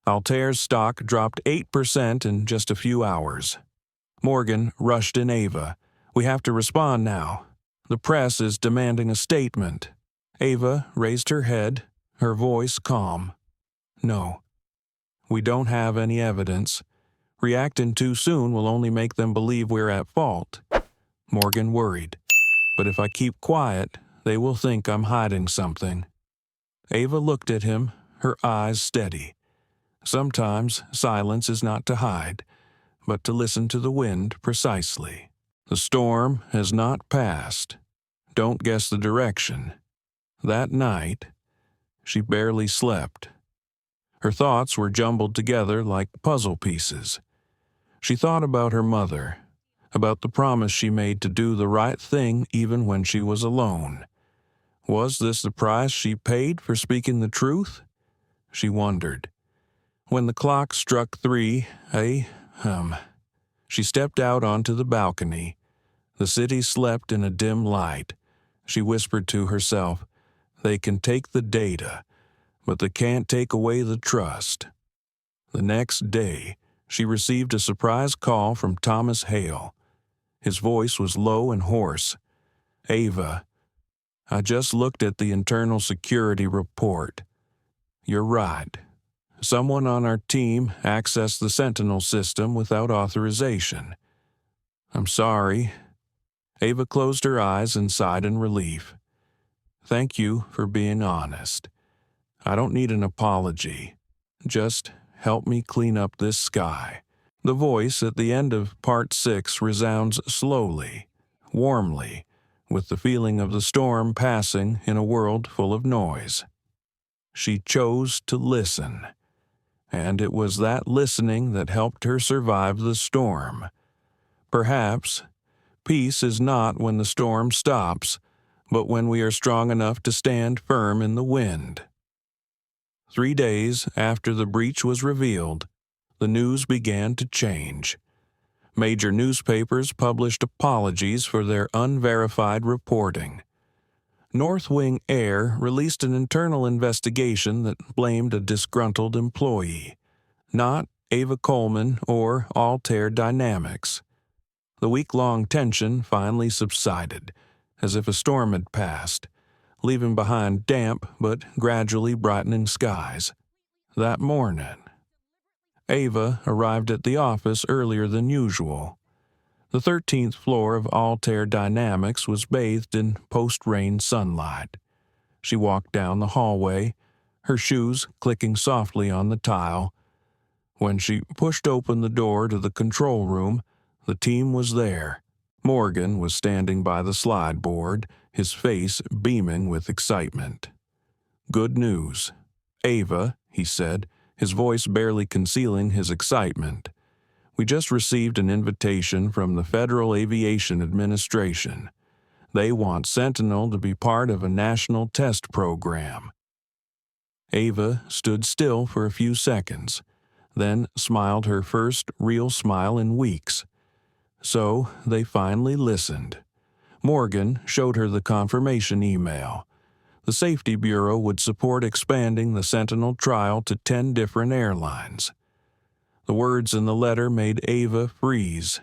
Altair's stock dropped 8% in just a few hours. Morgan rushed in Ava. "We have to respond now. The press is demanding a statement." Ava raised her head, her voice calm. "No, we don't have any evidence. Reacting too soon will only make them believe we're at fault. Morgan worried. But if I keep quiet, they will think I'm hiding something. Ava looked at him, her eyes steady. Sometimes silence is not to hide, but to listen to the wind precisely. The storm has not passed. Don't guess the direction. That night, she barely slept. Her thoughts were jumbled together like puzzle pieces. She thought about her mother, about the promise she made to do the right thing even when she was alone. Was this the price she paid for speaking the truth? She wondered. When the clock struck 3, she stepped out onto the balcony. The city slept in a dim light. She whispered to herself, "They can take the data, but they can't take away the trust." The next day, she received a surprise call from Thomas Hale. His voice was low and hoarse. "Ava, I just looked at the internal security report. You're right. Someone on our team accessed the Sentinel system without authorization. I'm sorry." Ava closed her eyes and sighed in relief. "Thank you for being honest. I don't need an apology. Just help me clean up this sky." The voice at the end of Part 6 resounds slowly, warmly, with the feeling of the storm passing in a world full of noise. She chose to listen, and it was that listening that helped her survive the storm. Perhaps peace is not when the storm stops, but when we are strong enough to stand firm in the wind. 3 days after the breach was revealed, the news began to change. Major newspapers published apologies for their unverified reporting. North Wing Air released an internal investigation that blamed a disgruntled employee, not Ava Coleman or Altair Dynamics. The week-long tension finally subsided, as if a storm had passed, leaving behind damp but gradually brightening skies. That morning, Ava arrived at the office earlier than usual. The 13th floor of Altair Dynamics was bathed in post-rain sunlight. She walked down the hallway, her shoes clicking softly on the tile. When she pushed open the door to the control room, the team was there. Morgan was standing by the slide board, his face beaming with excitement. "Good news. Ava," he said, his voice barely concealing his excitement. "We just received an invitation from the Federal Aviation Administration. They want Sentinel to be part of a national test program." Ava stood still for a few seconds, then smiled her first real smile in weeks. So they finally listened. Morgan showed her the confirmation email. The Safety Bureau would support expanding the Sentinel trial to 10 different airlines. The words in the letter made Ava freeze.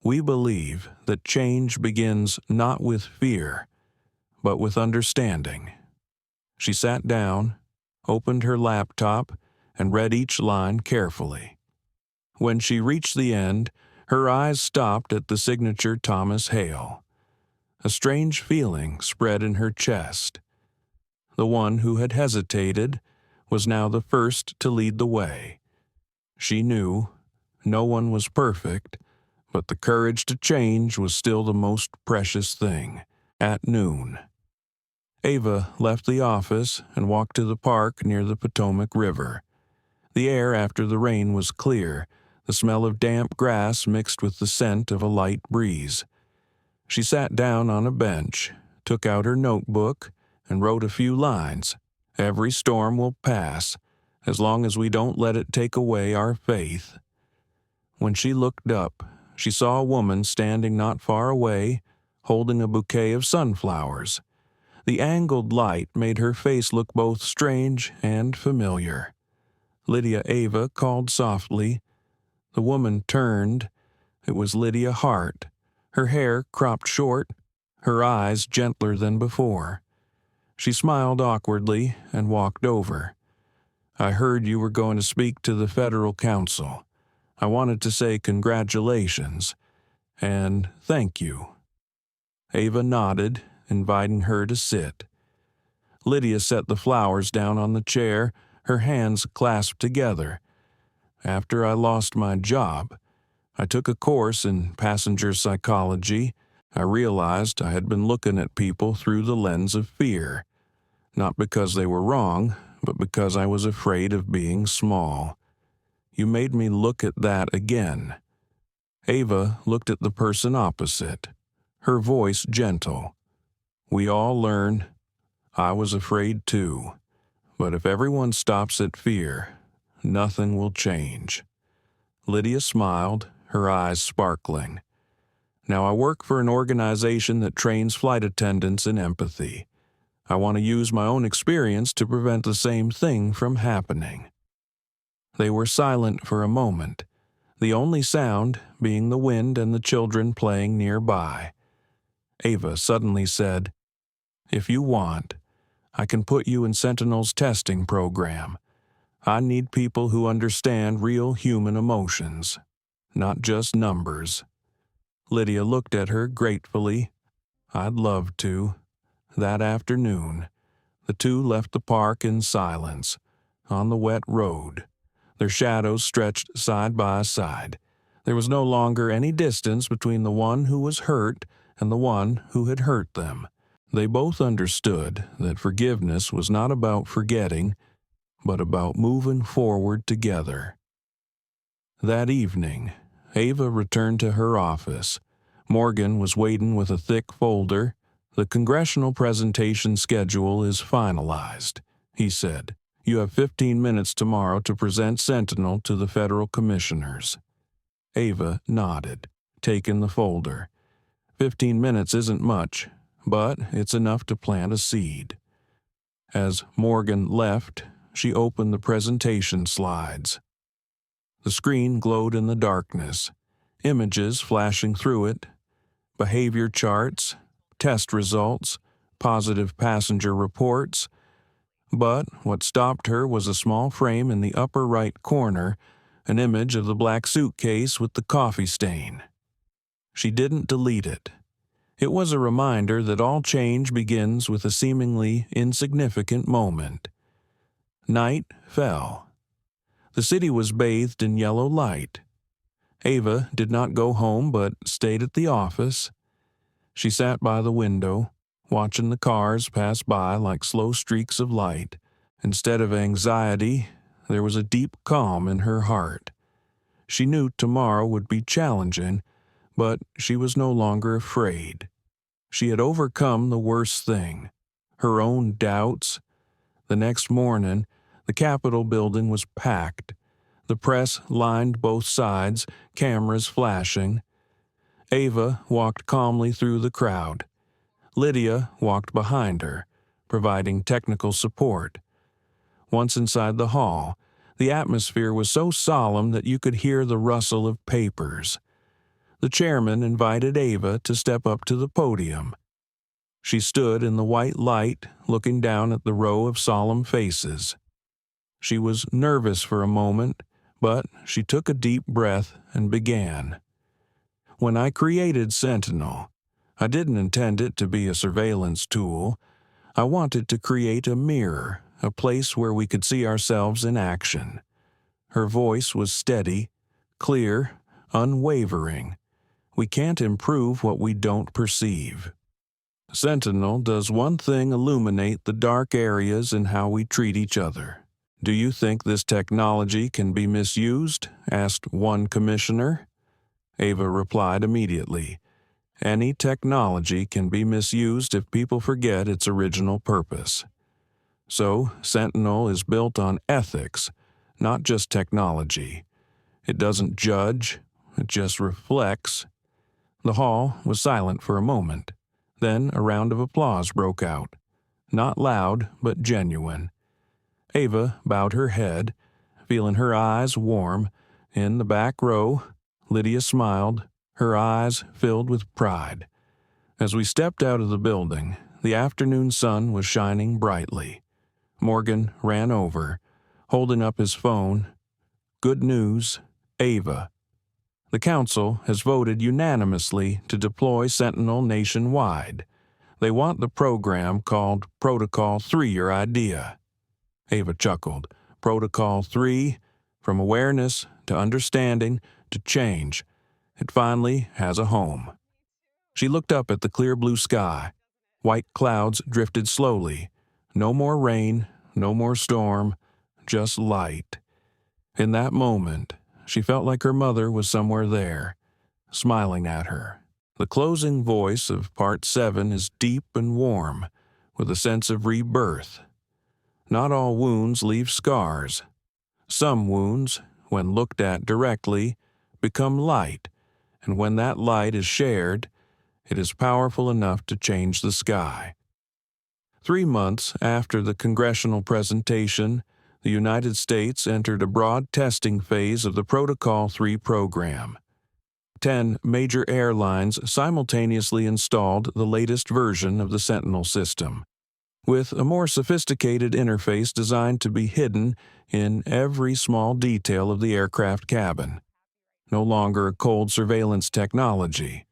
"We believe that change begins not with fear, but with understanding." She sat down, opened her laptop, and read each line carefully. When she reached the end, her eyes stopped at the signature Thomas Hale. A strange feeling spread in her chest. The one who had hesitated was now the first to lead the way. She knew no one was perfect, but the courage to change was still the most precious thing. At noon, Ava left the office and walked to the park near the Potomac River. The air after the rain was clear, the smell of damp grass mixed with the scent of a light breeze. She sat down on a bench, took out her notebook, and wrote a few lines. "Every storm will pass, as long as we don't let it take away our faith." When she looked up, she saw a woman standing not far away, holding a bouquet of sunflowers. The angled light made her face look both strange and familiar. Lydia Ava called softly. The woman turned. It was Lydia Hart, her hair cropped short, her eyes gentler than before. She smiled awkwardly and walked over. "I heard you were going to speak to the federal council. I wanted to say congratulations and thank you." Ava nodded, inviting her to sit. Lydia set the flowers down on the chair, her hands clasped together. "After I lost my job, I took a course in passenger psychology. I realized I had been looking at people through the lens of fear, not because they were wrong, but because I was afraid of being small. You made me look at that again." Ava looked at the person opposite, her voice gentle. "We all learn. I was afraid too. But if everyone stops at fear, nothing will change." Lydia smiled, her eyes sparkling. "Now I work for an organization that trains flight attendants in empathy. I want to use my own experience to prevent the same thing from happening." They were silent for a moment, the only sound being the wind and the children playing nearby. Ava suddenly said, "If you want, I can put you in Sentinel's testing program. I need people who understand real human emotions, not just numbers." Lydia looked at her gratefully. "I'd love to." That afternoon, the two left the park in silence, on the wet road. Their shadows stretched side by side. There was no longer any distance between the one who was hurt and the one who had hurt them. They both understood that forgiveness was not about forgetting, but about moving forward together. That evening, Ava returned to her office. Morgan was waiting with a thick folder. "The congressional presentation schedule is finalized," he said. "You have 15 minutes tomorrow to present Sentinel to the federal commissioners." Ava nodded, taking the folder. 15 minutes isn't much, but it's enough to plant a seed. As Morgan left, she opened the presentation slides. The screen glowed in the darkness, images flashing through it, behavior charts, test results, positive passenger reports. But what stopped her was a small frame in the upper right corner, an image of the black suitcase with the coffee stain. She didn't delete it. It was a reminder that all change begins with a seemingly insignificant moment. Night fell. The city was bathed in yellow light. Ava did not go home but stayed at the office. She sat by the window, watching the cars pass by like slow streaks of light. Instead of anxiety, there was a deep calm in her heart. She knew tomorrow would be challenging, but she was no longer afraid. She had overcome the worst thing, her own doubts. The next morning, the Capitol building was packed. The press lined both sides, cameras flashing. Ava walked calmly through the crowd. Lydia walked behind her, providing technical support. Once inside the hall, the atmosphere was so solemn that you could hear the rustle of papers. The chairman invited Ava to step up to the podium. She stood in the white light, looking down at the row of solemn faces. She was nervous for a moment, but she took a deep breath and began. "When I created Sentinel, I didn't intend it to be a surveillance tool. I wanted to create a mirror, a place where we could see ourselves in action." Her voice was steady, clear, unwavering. "We can't improve what we don't perceive." Sentinel does one thing: illuminate the dark areas in how we treat each other. "Do you think this technology can be misused?" asked one commissioner. Ava replied immediately, "Any technology can be misused if people forget its original purpose." So, Sentinel is built on ethics, not just technology. It doesn't judge, it just reflects. The hall was silent for a moment. Then a round of applause broke out. Not loud, but genuine. Ava bowed her head, feeling her eyes warm. In the back row, Lydia smiled, her eyes filled with pride. As we stepped out of the building, the afternoon sun was shining brightly. Morgan ran over, holding up his phone. "Good news," Ava. The Council has voted unanimously to deploy Sentinel nationwide. They want the program called Protocol 3 your idea. Ava chuckled. Protocol 3, from awareness to understanding to change. It finally has a home. She looked up at the clear blue sky. White clouds drifted slowly. No more rain, no more storm, just light. In that moment, she felt like her mother was somewhere there, smiling at her. The closing voice of Part 7 is deep and warm, with a sense of rebirth. Not all wounds leave scars. Some wounds, when looked at directly, become light, and when that light is shared, it is powerful enough to change the sky. 3 months after the congressional presentation, the United States entered a broad testing phase of the Protocol 3 program. 10 major airlines simultaneously installed the latest version of the Sentinel system, with a more sophisticated interface designed to be hidden in every small detail of the aircraft cabin. No longer a cold surveillance technology.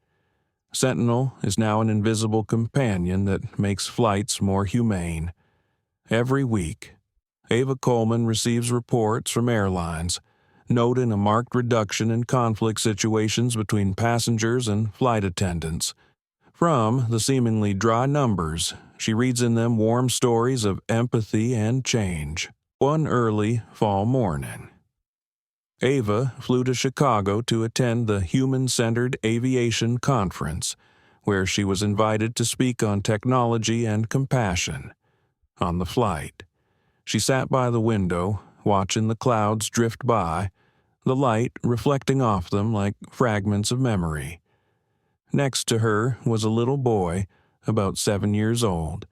Sentinel is now an invisible companion that makes flights more humane. Every week, Ava Coleman receives reports from airlines, noting a marked reduction in conflict situations between passengers and flight attendants. From the seemingly dry numbers, she reads in them warm stories of empathy and change. One early fall morning, Ava flew to Chicago to attend the Human-Centered Aviation Conference, where she was invited to speak on technology and compassion. On the flight, she sat by the window, watching the clouds drift by, the light reflecting off them like fragments of memory. Next to her was a little boy, about 7 years old,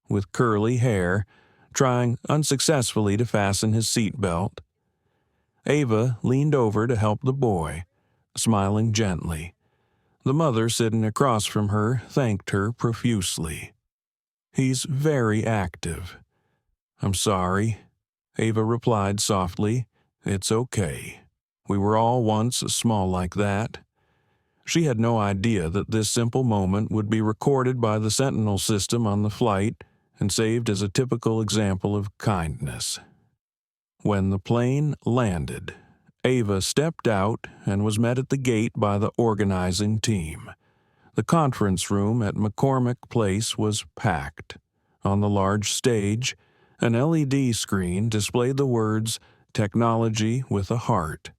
with curly hair, trying unsuccessfully to fasten his seatbelt. Ava leaned over to help the boy, smiling gently. The mother sitting across from her thanked her profusely. "He's very active." "I'm sorry," Ava replied softly. "It's okay. We were all once small like that." She had no idea that this simple moment would be recorded by the Sentinel system on the flight and saved as a typical example of kindness. When the plane landed, Ava stepped out and was met at the gate by the organizing team. The conference room at McCormick Place was packed. On the large stage, an LED screen displayed the words, "Technology with a Heart."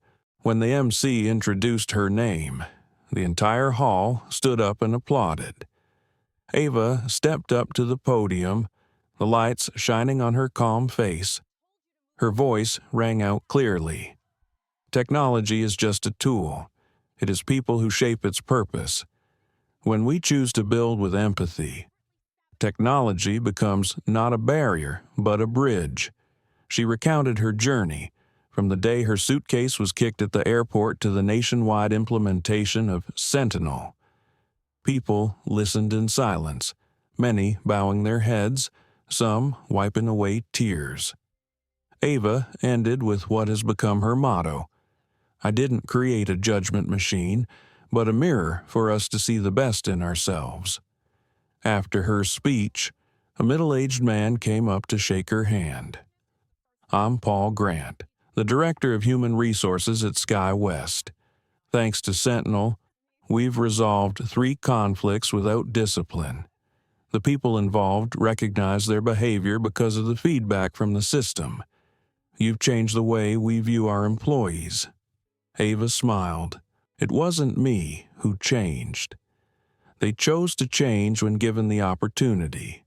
When the MC introduced her name, the entire hall stood up and applauded. Ava stepped up to the podium, the lights shining on her calm face. Her voice rang out clearly. Technology is just a tool. It is people who shape its purpose. When we choose to build with empathy, technology becomes not a barrier, but a bridge. She recounted her journey, from the day her suitcase was kicked at the airport to the nationwide implementation of Sentinel. People listened in silence, many bowing their heads, some wiping away tears. Ava ended with what has become her motto: "I didn't create a judgment machine, but a mirror for us to see the best in ourselves." After her speech, a middle-aged man came up to shake her hand. "I'm Paul Grant, the Director of Human Resources at SkyWest. Thanks to Sentinel, we've resolved 3 conflicts without discipline. The people involved recognize their behavior because of the feedback from the system. You've changed the way we view our employees." Ava smiled. It wasn't me who changed. They chose to change when given the opportunity.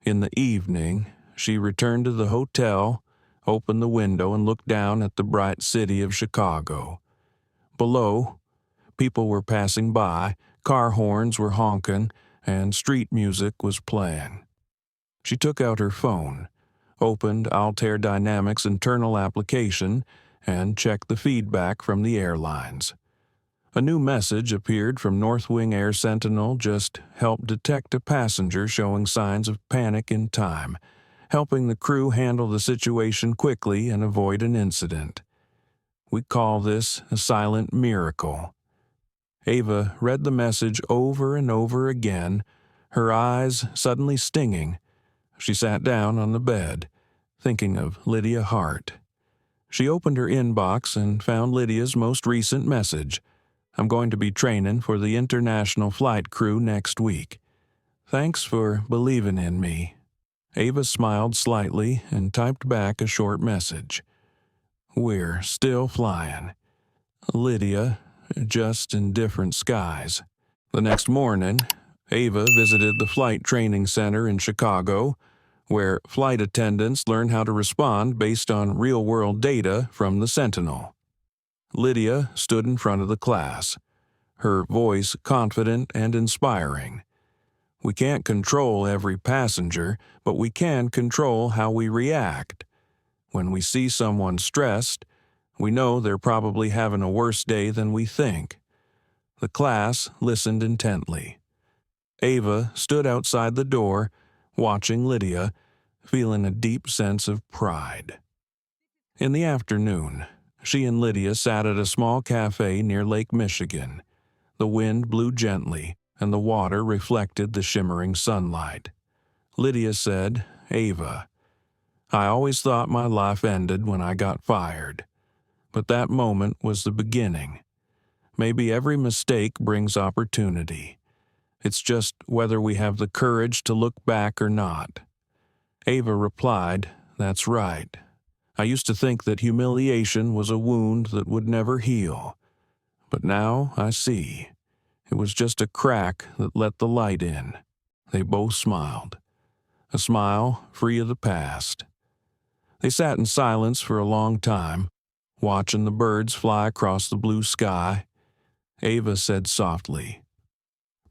In the evening, she returned to the hotel, opened the window, and looked down at the bright city of Chicago. Below, people were passing by, car horns were honking, and street music was playing. She took out her phone, opened Altair Dynamics' internal application, and checked the feedback from the airlines. A new message appeared from Northwing Air Sentinel just helped detect a passenger showing signs of panic in time, helping the crew handle the situation quickly and avoid an incident. We call this a silent miracle." Ava read the message over and over again, her eyes suddenly stinging. She sat down on the bed, thinking of Lydia Hart. She opened her inbox and found Lydia's most recent message. "I'm going to be training for the international flight crew next week. Thanks for believing in me." Ava smiled slightly and typed back a short message. "We're still flying. Lydia, just in different skies." The next morning, Ava visited the Flight Training Center in Chicago, where flight attendants learn how to respond based on real-world data from the Sentinel. Lydia stood in front of the class, her voice confident and inspiring. "We can't control every passenger, but we can control how we react. When we see someone stressed, we know they're probably having a worse day than we think." The class listened intently. Ava stood outside the door, watching Lydia, feeling a deep sense of pride. In the afternoon, she and Lydia sat at a small cafe near Lake Michigan. The wind blew gently, and the water reflected the shimmering sunlight. Lydia said, "Ava, I always thought my life ended when I got fired. But that moment was the beginning. Maybe every mistake brings opportunity. It's just whether we have the courage to look back or not." Ava replied, "That's right. I used to think that humiliation was a wound that would never heal. But now I see. It was just a crack that let the light in." They both smiled. A smile free of the past. They sat in silence for a long time, watching the birds fly across the blue sky. Ava said softly,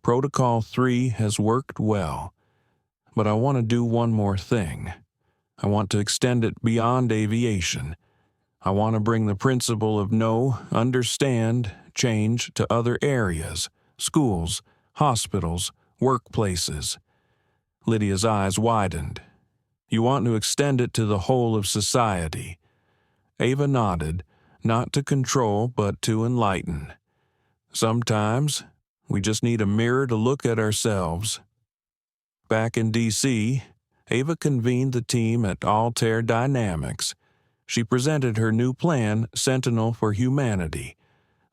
"Protocol 3 has worked well, but I want to do one more thing. I want to extend it beyond aviation. I want to bring the principle of know, understand, change to other areas, schools, hospitals, workplaces." Lydia's eyes widened. "You want to extend it to the whole of society?" Ava nodded, not to control but to enlighten. "Sometimes we just need a mirror to look at ourselves." Back in D.C., Ava convened the team at Altair Dynamics. She presented her new plan, Sentinel for Humanity,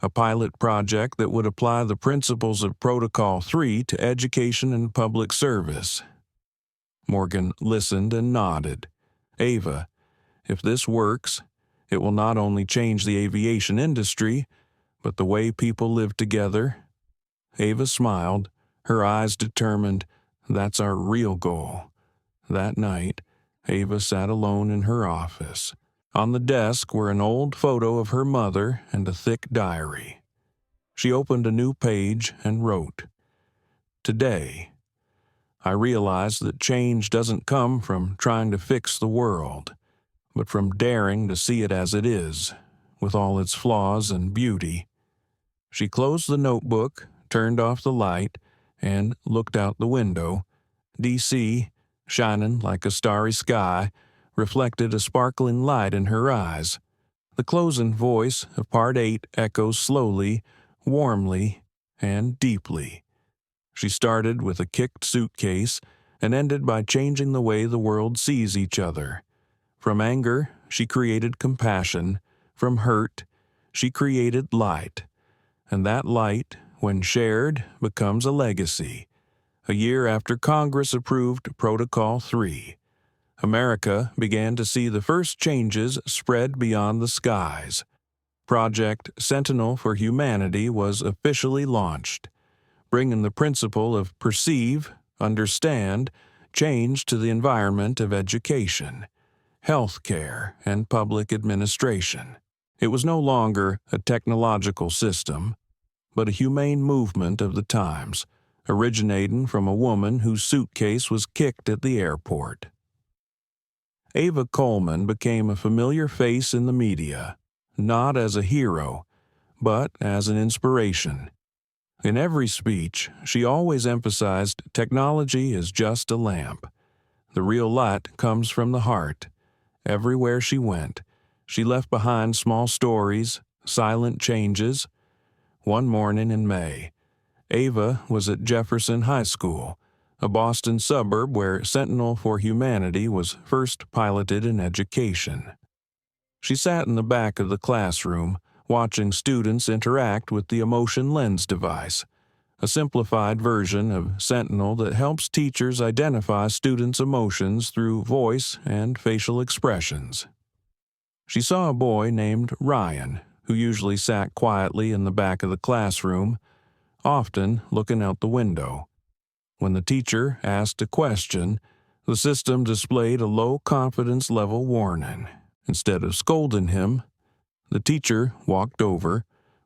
a pilot project that would apply the principles of Protocol 3 to education and public service. Morgan listened and nodded. "Ava, if this works, it will not only change the aviation industry, but the way people live together." Ava smiled, her eyes determined. "That's our real goal." That night, Ava sat alone in her office. On the desk were an old photo of her mother and a thick diary. She opened a new page and wrote, "Today, I realized that change doesn't come from trying to fix the world, but from daring to see it as it is, with all its flaws and beauty." She closed the notebook, turned off the light, and looked out the window. D.C., shining like a starry sky, reflected a sparkling light in her eyes. The closing voice of Part 8 echoes slowly, warmly, and deeply. She started with a kicked suitcase and ended by changing the way the world sees each other. From anger, she created compassion. From hurt, she created light. And that light, when shared, becomes a legacy. A year after Congress approved Protocol 3, America began to see the first changes spread beyond the skies. Project Sentinel for Humanity was officially launched, bringing the principle of perceive, understand, change to the environment of education, healthcare, and public administration. It was no longer a technological system, but a humane movement of the times, originating from a woman whose suitcase was kicked at the airport. Ava Coleman became a familiar face in the media, not as a hero, but as an inspiration. In every speech, she always emphasized technology is just a lamp. The real light comes from the heart. Everywhere she went, She left behind small stories, silent changes. One morning in May, Ava was at Jefferson High School, a Boston suburb where Sentinel for Humanity was first piloted in education. She sat in the back of the classroom, watching students interact with the emotion lens device, a simplified version of Sentinel that helps teachers identify students' emotions through voice and facial expressions. She saw a boy named Ryan, who usually sat quietly in the back of the classroom, often looking out the window. When the teacher asked a question, the system displayed a low confidence level warning. Instead of scolding him, the teacher walked over,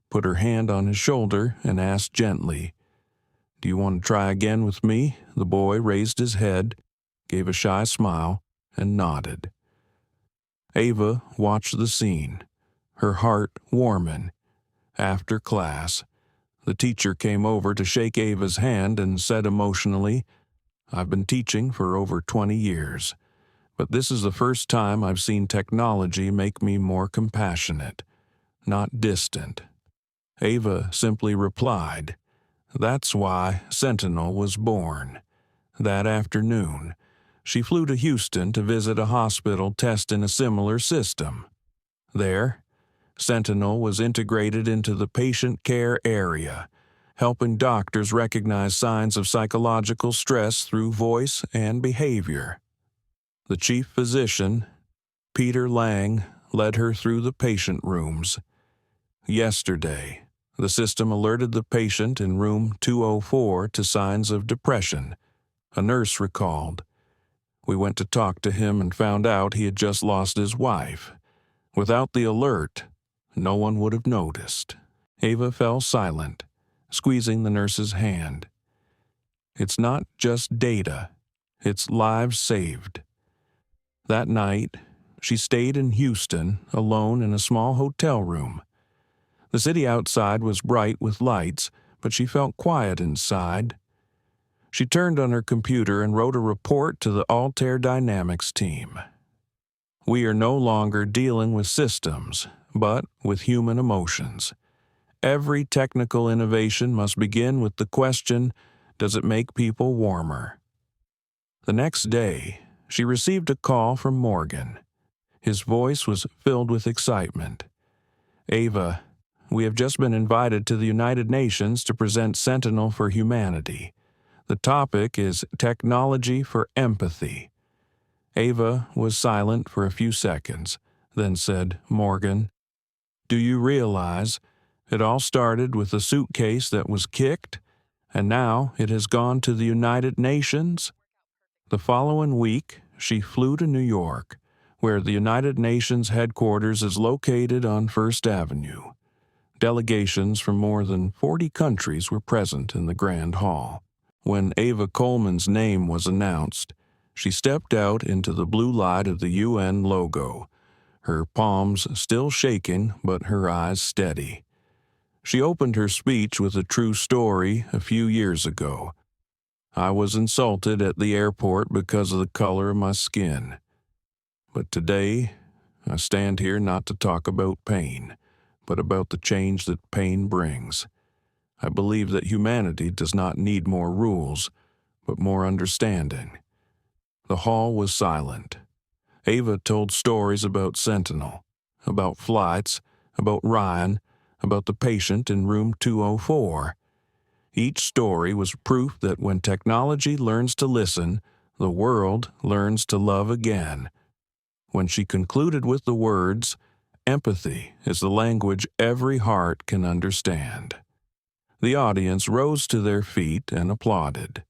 put her hand on his shoulder, and asked gently, "Do you want to try again with me?" The boy raised his head, gave a shy smile, and nodded. Ava watched the scene, her heart warming. After class, the teacher came over to shake Ava's hand and said emotionally, "I've been teaching for over 20 years, but this is the first time I've seen technology make me more compassionate, not distant." Ava simply replied, "That's why Sentinel was born." That afternoon, she flew to Houston to visit a hospital testing a similar system. There, Sentinel was integrated into the patient care area, helping doctors recognize signs of psychological stress through voice and behavior. The chief physician, Peter Lang, led her through the patient rooms. Yesterday, the system alerted the patient in room 204 to signs of depression, a nurse recalled. "We went to talk to him and found out he had just lost his wife. Without the alert, no one would have noticed." Ava fell silent, squeezing the nurse's hand. It's not just data, it's lives saved. That night, she stayed in Houston, alone in a small hotel room. The city outside was bright with lights, but she felt quiet inside. She turned on her computer and wrote a report to the Altair Dynamics team. "We are no longer dealing with systems, but with human emotions. Every technical innovation must begin with the question, does it make people warmer?" The next day, she received a call from Morgan. His voice was filled with excitement. "Ava, we have just been invited to the United Nations to present Sentinel for Humanity. The topic is Technology for Empathy." Ava was silent for a few seconds, then said, "Morgan, do you realize it all started with a suitcase that was kicked, and now it has gone to the United Nations?" The following week, she flew to New York, where the United Nations headquarters is located on First Avenue. Delegations from more than 40 countries were present in the Grand Hall. When Ava Coleman's name was announced, she stepped out into the blue light of the UN logo, her palms still shaking but her eyes steady. She opened her speech with a true story a few years ago. "I was insulted at the airport because of the color of my skin. But today, I stand here not to talk about pain, but about the change that pain brings. I believe that humanity does not need more rules, but more understanding." The hall was silent. Ava told stories about Sentinel, about flights, about Ryan, about the patient in room 204. Each story was proof that when technology learns to listen, the world learns to love again. When she concluded with the words, "Empathy is the language every heart can understand," the audience rose to their feet and applauded.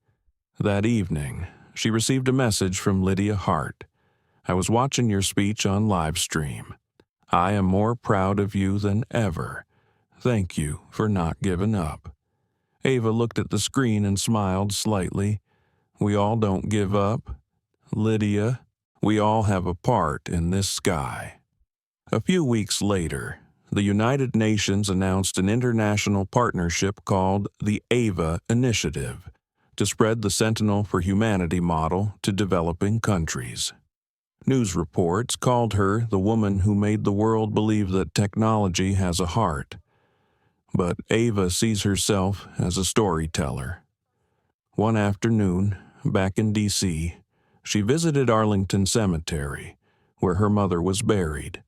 That evening, she received a message from Lydia Hart. "I was watching your speech on live stream. I am more proud of you than ever. Thank you for not giving up." Ava looked at the screen and smiled slightly. "We all don't give up. Lydia, we all have a part in this sky." A few weeks later, the United Nations announced an international partnership called the Ava Initiative to spread the Sentinel for Humanity model to developing countries. News reports called her the woman who made the world believe that technology has a heart. But Ava sees herself as a storyteller. One afternoon, back in D.C., she visited Arlington Cemetery, where her mother was buried.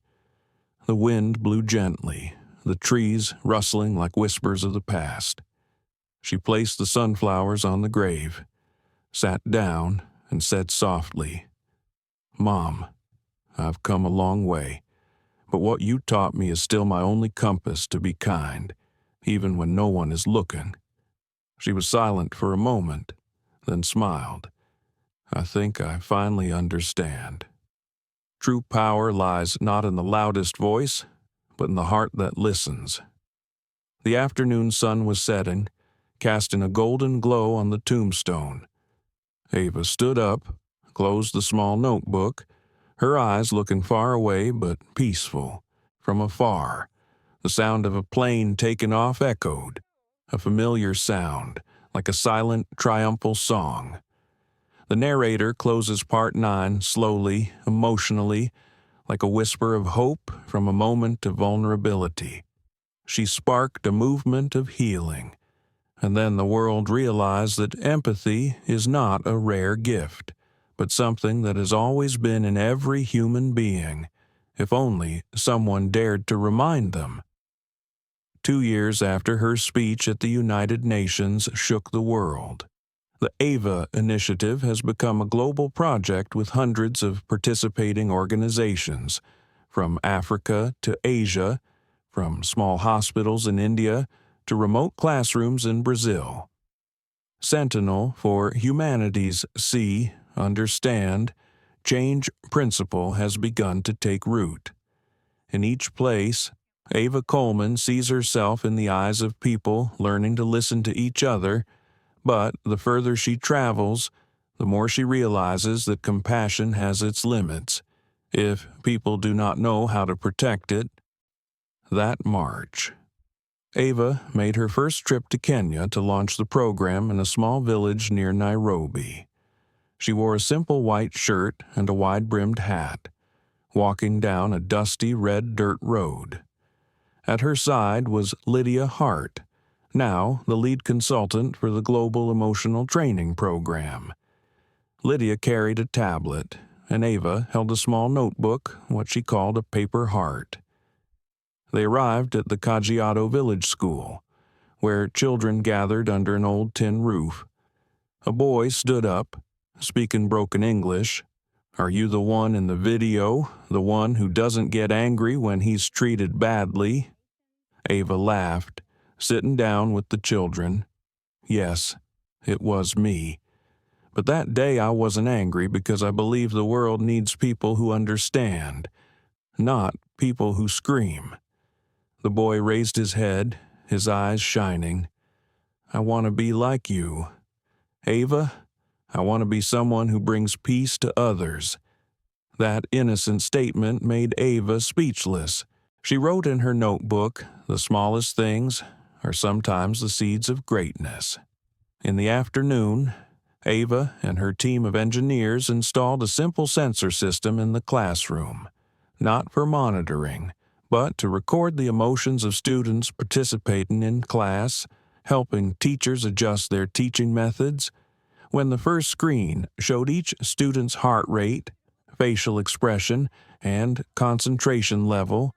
The wind blew gently, the trees rustling like whispers of the past. She placed the sunflowers on the grave, sat down, and said softly, "Mom, I've come a long way, but what you taught me is still my only compass to be kind, even when no one is looking." She was silent for a moment, then smiled. "I think I finally understand. True power lies not in the loudest voice, but in the heart that listens." The afternoon sun was setting, casting a golden glow on the tombstone. Ava stood up, closed the small notebook, her eyes looking far away but peaceful. From afar, the sound of a plane taking off echoed, a familiar sound, like a silent, triumphal song. The narrator closes part 9 slowly, emotionally, like a whisper of hope from a moment of vulnerability. She sparked a movement of healing, and then the world realized that empathy is not a rare gift, but something that has always been in every human being, if only someone dared to remind them. 2 years after her speech at the United Nations shook the world, the Ava Initiative has become a global project with hundreds of participating organizations, from Africa to Asia, from small hospitals in India to remote classrooms in Brazil. Sentinel for humanity's see, understand, change principle has begun to take root. In each place, Ava Coleman sees herself in the eyes of people learning to listen to each other, but the further she travels, the more she realizes that compassion has its limits, if people do not know how to protect it. That March, Ava made her first trip to Kenya to launch the program in a small village near Nairobi. She wore a simple white shirt and a wide-brimmed hat, walking down a dusty red dirt road. At her side was Lydia Hart, now the lead consultant for the Global Emotional Training Program. Lydia carried a tablet, and Ava held a small notebook, what she called a paper heart. They arrived at the Kajiado Village School, where children gathered under an old tin roof. A boy stood up, speaking broken English. "Are you the one in the video, the one who doesn't get angry when he's treated badly?" Ava laughed, sitting down with the children. "Yes, it was me. But that day I wasn't angry because I believe the world needs people who understand, not people who scream." The boy raised his head, his eyes shining. "I want to be like you. Ava, I want to be someone who brings peace to others." That innocent statement made Ava speechless. She wrote in her notebook, "The smallest things are sometimes the seeds of greatness." In the afternoon, Ava and her team of engineers installed a simple sensor system in the classroom, not for monitoring, but to record the emotions of students participating in class, helping teachers adjust their teaching methods. When the first screen showed each student's heart rate, facial expression, and concentration level,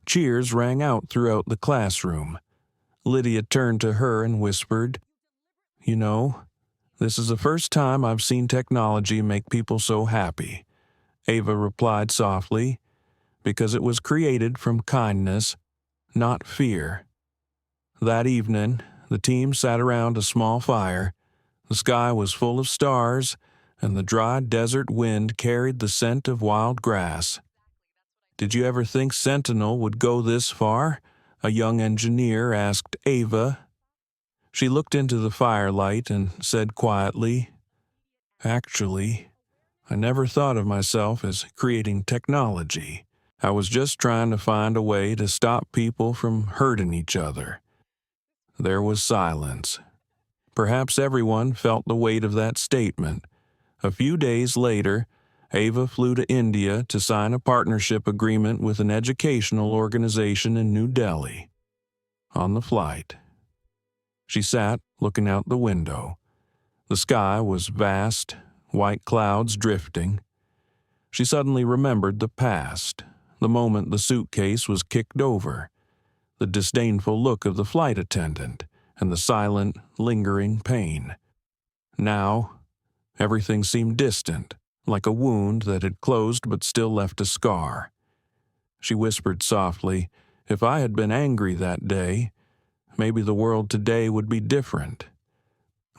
cheers rang out throughout the classroom. Lydia turned to her and whispered, "You know, this is the first time I've seen technology make people so happy." Ava replied softly, "Because it was created from kindness, not fear." That evening, the team sat around a small fire. The sky was full of stars, and the dry desert wind carried the scent of wild grass. "Did you ever think Sentinel would go this far?" a young engineer asked Ava. She looked into the firelight and said quietly, "Actually, I never thought of myself as creating technology. I was just trying to find a way to stop people from hurting each other." There was silence. Perhaps everyone felt the weight of that statement. A few days later, Ava flew to India to sign a partnership agreement with an educational organization in New Delhi. On the flight, she sat looking out the window. The sky was vast, white clouds drifting. She suddenly remembered the past, the moment the suitcase was kicked over, the disdainful look of the flight attendant, and the silent, lingering pain. Now, everything seemed distant, like a wound that had closed but still left a scar. She whispered softly, "If I had been angry that day, maybe the world today would be different."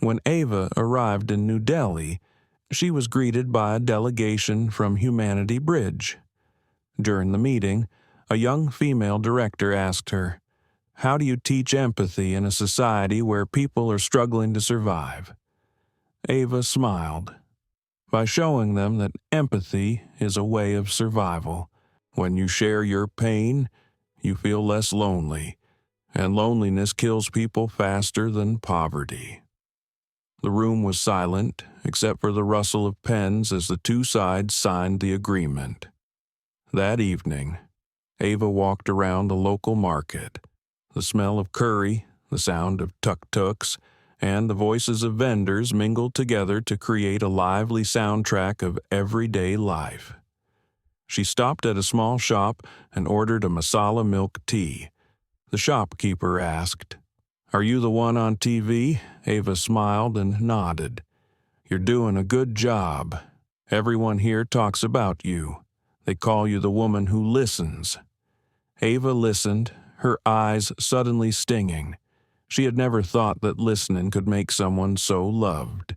When Ava arrived in New Delhi, she was greeted by a delegation from Humanity Bridge. During the meeting, a young female director asked her, "How do you teach empathy in a society where people are struggling to survive?" Ava smiled. "By showing them that empathy is a way of survival. When you share your pain, you feel less lonely, and loneliness kills people faster than poverty." The room was silent, except for the rustle of pens as the two sides signed the agreement. That evening, Ava walked around the local market. The smell of curry, the sound of tuk-tuks, and the voices of vendors mingled together to create a lively soundtrack of everyday life. She stopped at a small shop and ordered a masala milk tea. The shopkeeper asked, "Are you the one on TV?" Ava smiled and nodded. "You're doing a good job. Everyone here talks about you. They call you the woman who listens." Ava listened, her eyes suddenly stinging. She had never thought that listening could make someone so loved.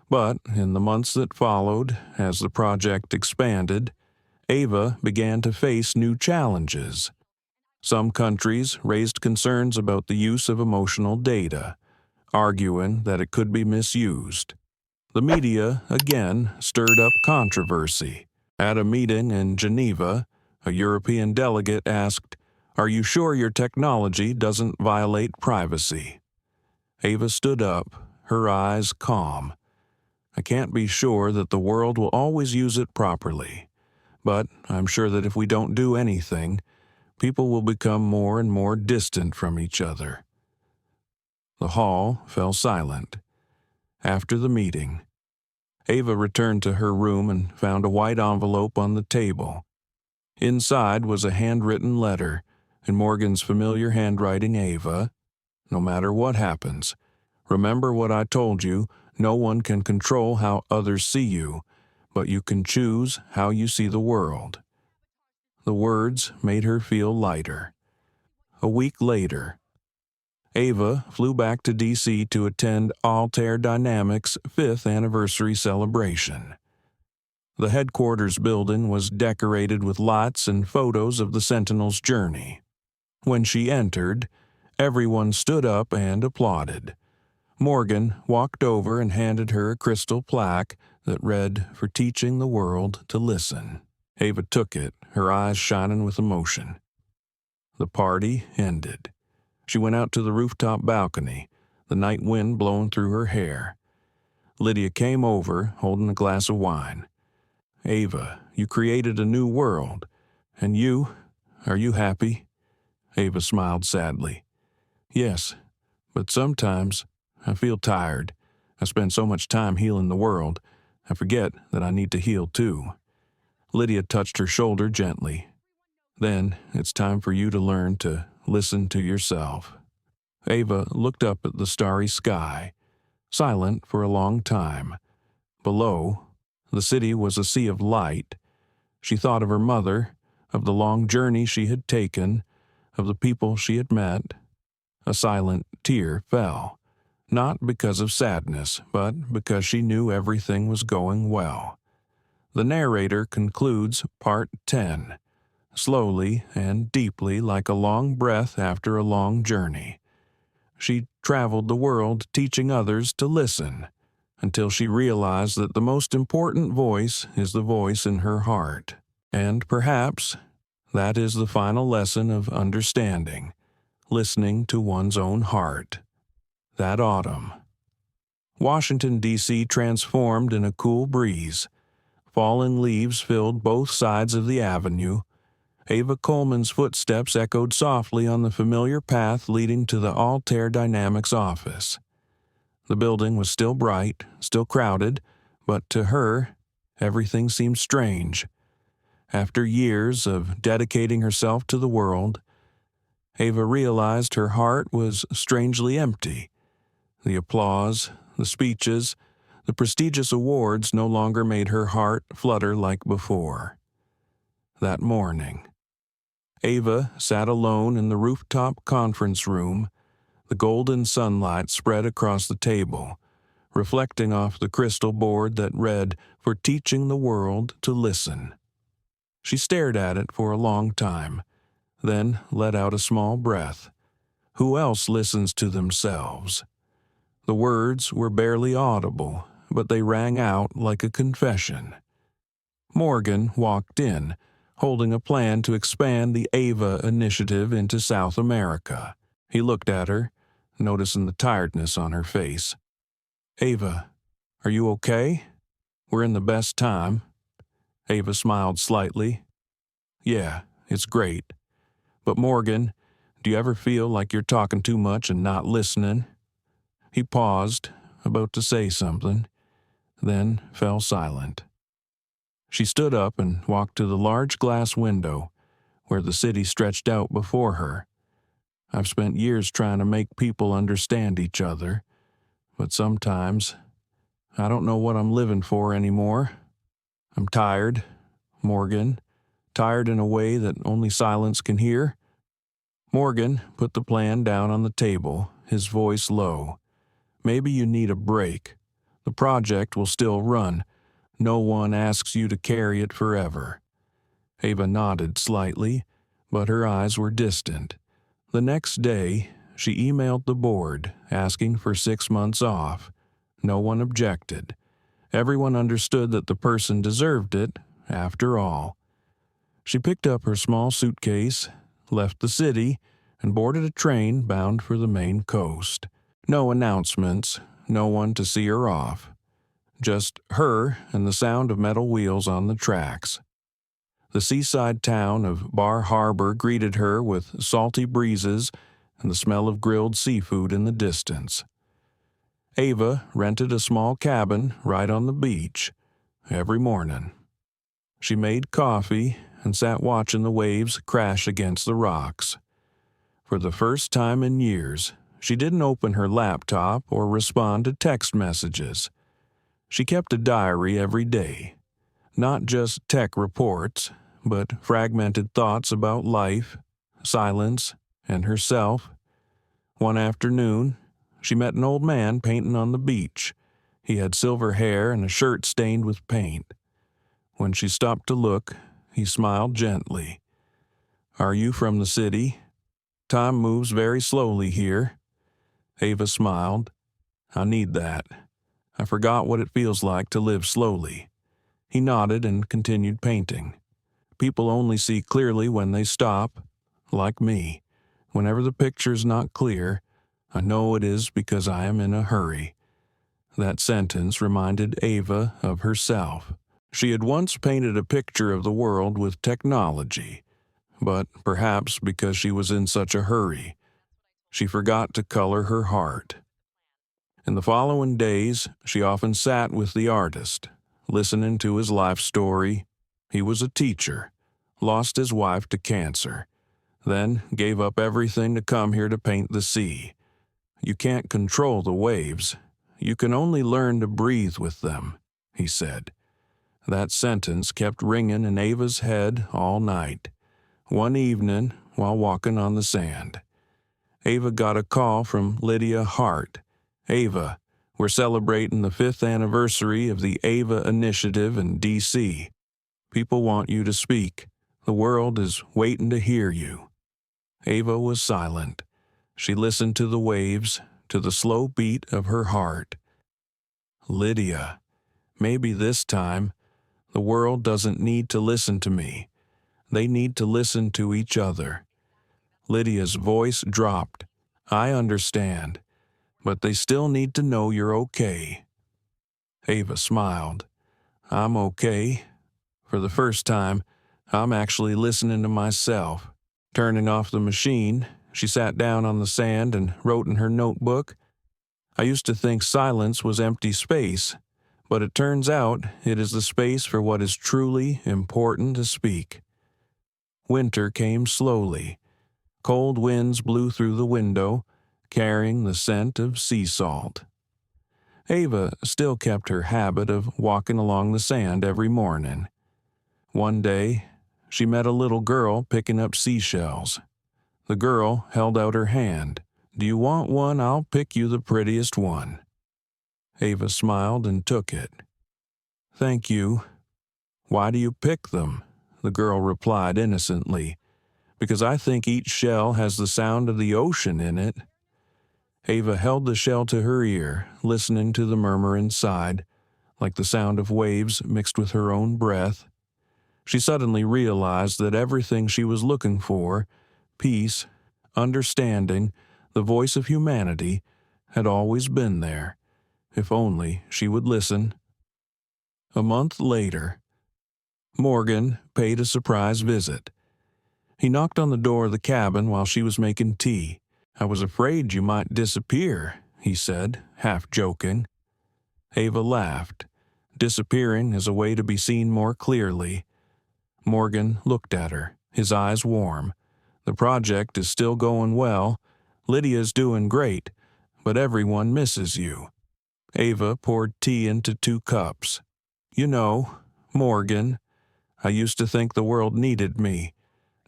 But in the months that followed, as the project expanded, Ava began to face new challenges. Some countries raised concerns about the use of emotional data, arguing that it could be misused. The media, again, stirred up controversy. At a meeting in Geneva, a European delegate asked, "Are you sure your technology doesn't violate privacy?" Ava stood up, her eyes calm. "I can't be sure that the world will always use it properly, but I'm sure that if we don't do anything, people will become more and more distant from each other." The hall fell silent. After the meeting, Ava returned to her room and found a white envelope on the table. Inside was a handwritten letter, in Morgan's familiar handwriting. "Ava, no matter what happens, remember what I told you. No one can control how others see you, but you can choose how you see the world." The words made her feel lighter. A week later, Ava flew back to D.C. to attend Altair Dynamics' 5th anniversary celebration. The headquarters building was decorated with lights and photos of the Sentinel's journey. When she entered, everyone stood up and applauded. Morgan walked over and handed her a crystal plaque that read, "For teaching the world to listen." Ava took it, her eyes shining with emotion. The party ended. She went out to the rooftop balcony, the night wind blowing through her hair. Lydia came over, holding a glass of wine. "Ava, you created a new world. And are you happy?" Ava smiled sadly. "Yes, but sometimes I feel tired. I spend so much time healing the world, I forget that I need to heal too." Lydia touched her shoulder gently. "Then it's time for you to learn to listen to yourself." Ava looked up at the starry sky, silent for a long time. Below, the city was a sea of light. She thought of her mother, of the long journey she had taken, of the people she had met. A silent tear fell, not because of sadness, but because she knew everything was going well. The narrator concludes Part 10, slowly and deeply, like a long breath after a long journey. She traveled the world teaching others to listen, until she realized that the most important voice is the voice in her heart. And perhaps that is the final lesson of understanding, listening to one's own heart. That autumn, Washington, D.C. transformed in a cool breeze. Falling leaves filled both sides of the avenue. Ava Coleman's footsteps echoed softly on the familiar path leading to the Altair Dynamics office. The building was still bright, still crowded, but to her, everything seemed strange. After years of dedicating herself to the world, Ava realized her heart was strangely empty. The applause, the speeches, the prestigious awards no longer made her heart flutter like before. That morning, Ava sat alone in the rooftop conference room, the golden sunlight spread across the table, reflecting off the crystal board that read, "For teaching the world to listen." She stared at it for a long time, then let out a small breath. Who else listens to themselves? The words were barely audible, but they rang out like a confession. Morgan walked in, holding a plan to expand the Ava initiative into South America. He looked at her, noticing the tiredness on her face. "Ava, are you okay? We're in the best time." Ava smiled slightly. "Yeah, it's great. But Morgan, do you ever feel like you're talking too much and not listening?" He paused, about to say something, then fell silent. She stood up and walked to the large glass window, where the city stretched out before her. "I've spent years trying to make people understand each other, but sometimes I don't know what I'm living for anymore. I'm tired, Morgan, tired in a way that only silence can hear." Morgan put the plan down on the table, his voice low. "Maybe you need a break. The project will still run. No one asks you to carry it forever." Ava nodded slightly, but her eyes were distant. The next day, she emailed the board, asking for 6 months off. No one objected. Everyone understood that the person deserved it, after all. She picked up her small suitcase, left the city, and boarded a train bound for the Maine coast. No announcements, no one to see her off. Just her and the sound of metal wheels on the tracks. The seaside town of Bar Harbor greeted her with salty breezes and the smell of grilled seafood in the distance. Ava rented a small cabin right on the beach every morning. She made coffee and sat watching the waves crash against the rocks. For the first time in years, she didn't open her laptop or respond to text messages. She kept a diary every day, not just tech reports, but fragmented thoughts about life, silence, and herself. One afternoon, she met an old man painting on the beach. He had silver hair and a shirt stained with paint. When she stopped to look, he smiled gently. "Are you from the city? Time moves very slowly here." Ava smiled. "I need that. I forgot what it feels like to live slowly." He nodded and continued painting. "People only see clearly when they stop, like me. Whenever the picture's not clear, I know it is because I am in a hurry." That sentence reminded Ava of herself. She had once painted a picture of the world with technology, but perhaps because she was in such a hurry, she forgot to color her heart. In the following days, she often sat with the artist, listening to his life story. He was a teacher, lost his wife to cancer, then gave up everything to come here to paint the sea. "You can't control the waves. You can only learn to breathe with them," he said. That sentence kept ringing in Ava's head all night. One evening, while walking on the sand, Ava got a call from Lydia Hart. "Ava, we're celebrating the 5th anniversary of the Ava Initiative in D.C. People want you to speak. The world is waiting to hear you." Ava was silent. She listened to the waves, to the slow beat of her heart. "Lydia, maybe this time, the world doesn't need to listen to me. They need to listen to each other." Lydia's voice dropped. "I understand, but they still need to know you're okay." Ava smiled. I'm okay. For the first time, I'm actually listening to myself. Turning off the machine, she sat down on the sand and wrote in her notebook. I used to think silence was empty space, but it turns out it is the space for what is truly important to speak. Winter came slowly. Cold winds blew through the window, carrying the scent of sea salt. Ava still kept her habit of walking along the sand every morning. One day, she met a little girl picking up seashells. The girl held out her hand. "Do you want one? I'll pick you the prettiest one." Ava smiled and took it. "Thank you." "Why do you pick them?" the girl replied innocently. "Because I think each shell has the sound of the ocean in it." Ava held the shell to her ear, listening to the murmur inside, like the sound of waves mixed with her own breath. She suddenly realized that everything she was looking for, peace, understanding, the voice of humanity, had always been there, if only she would listen. A month later, Morgan paid a surprise visit. He knocked on the door of the cabin while she was making tea. "I was afraid you might disappear," he said, half joking. Ava laughed. Disappearing is a way to be seen more clearly. Morgan looked at her, his eyes warm. "The project is still going well. Lydia's doing great, but everyone misses you." Ava poured tea into 2 cups. "You know, Morgan, I used to think the world needed me.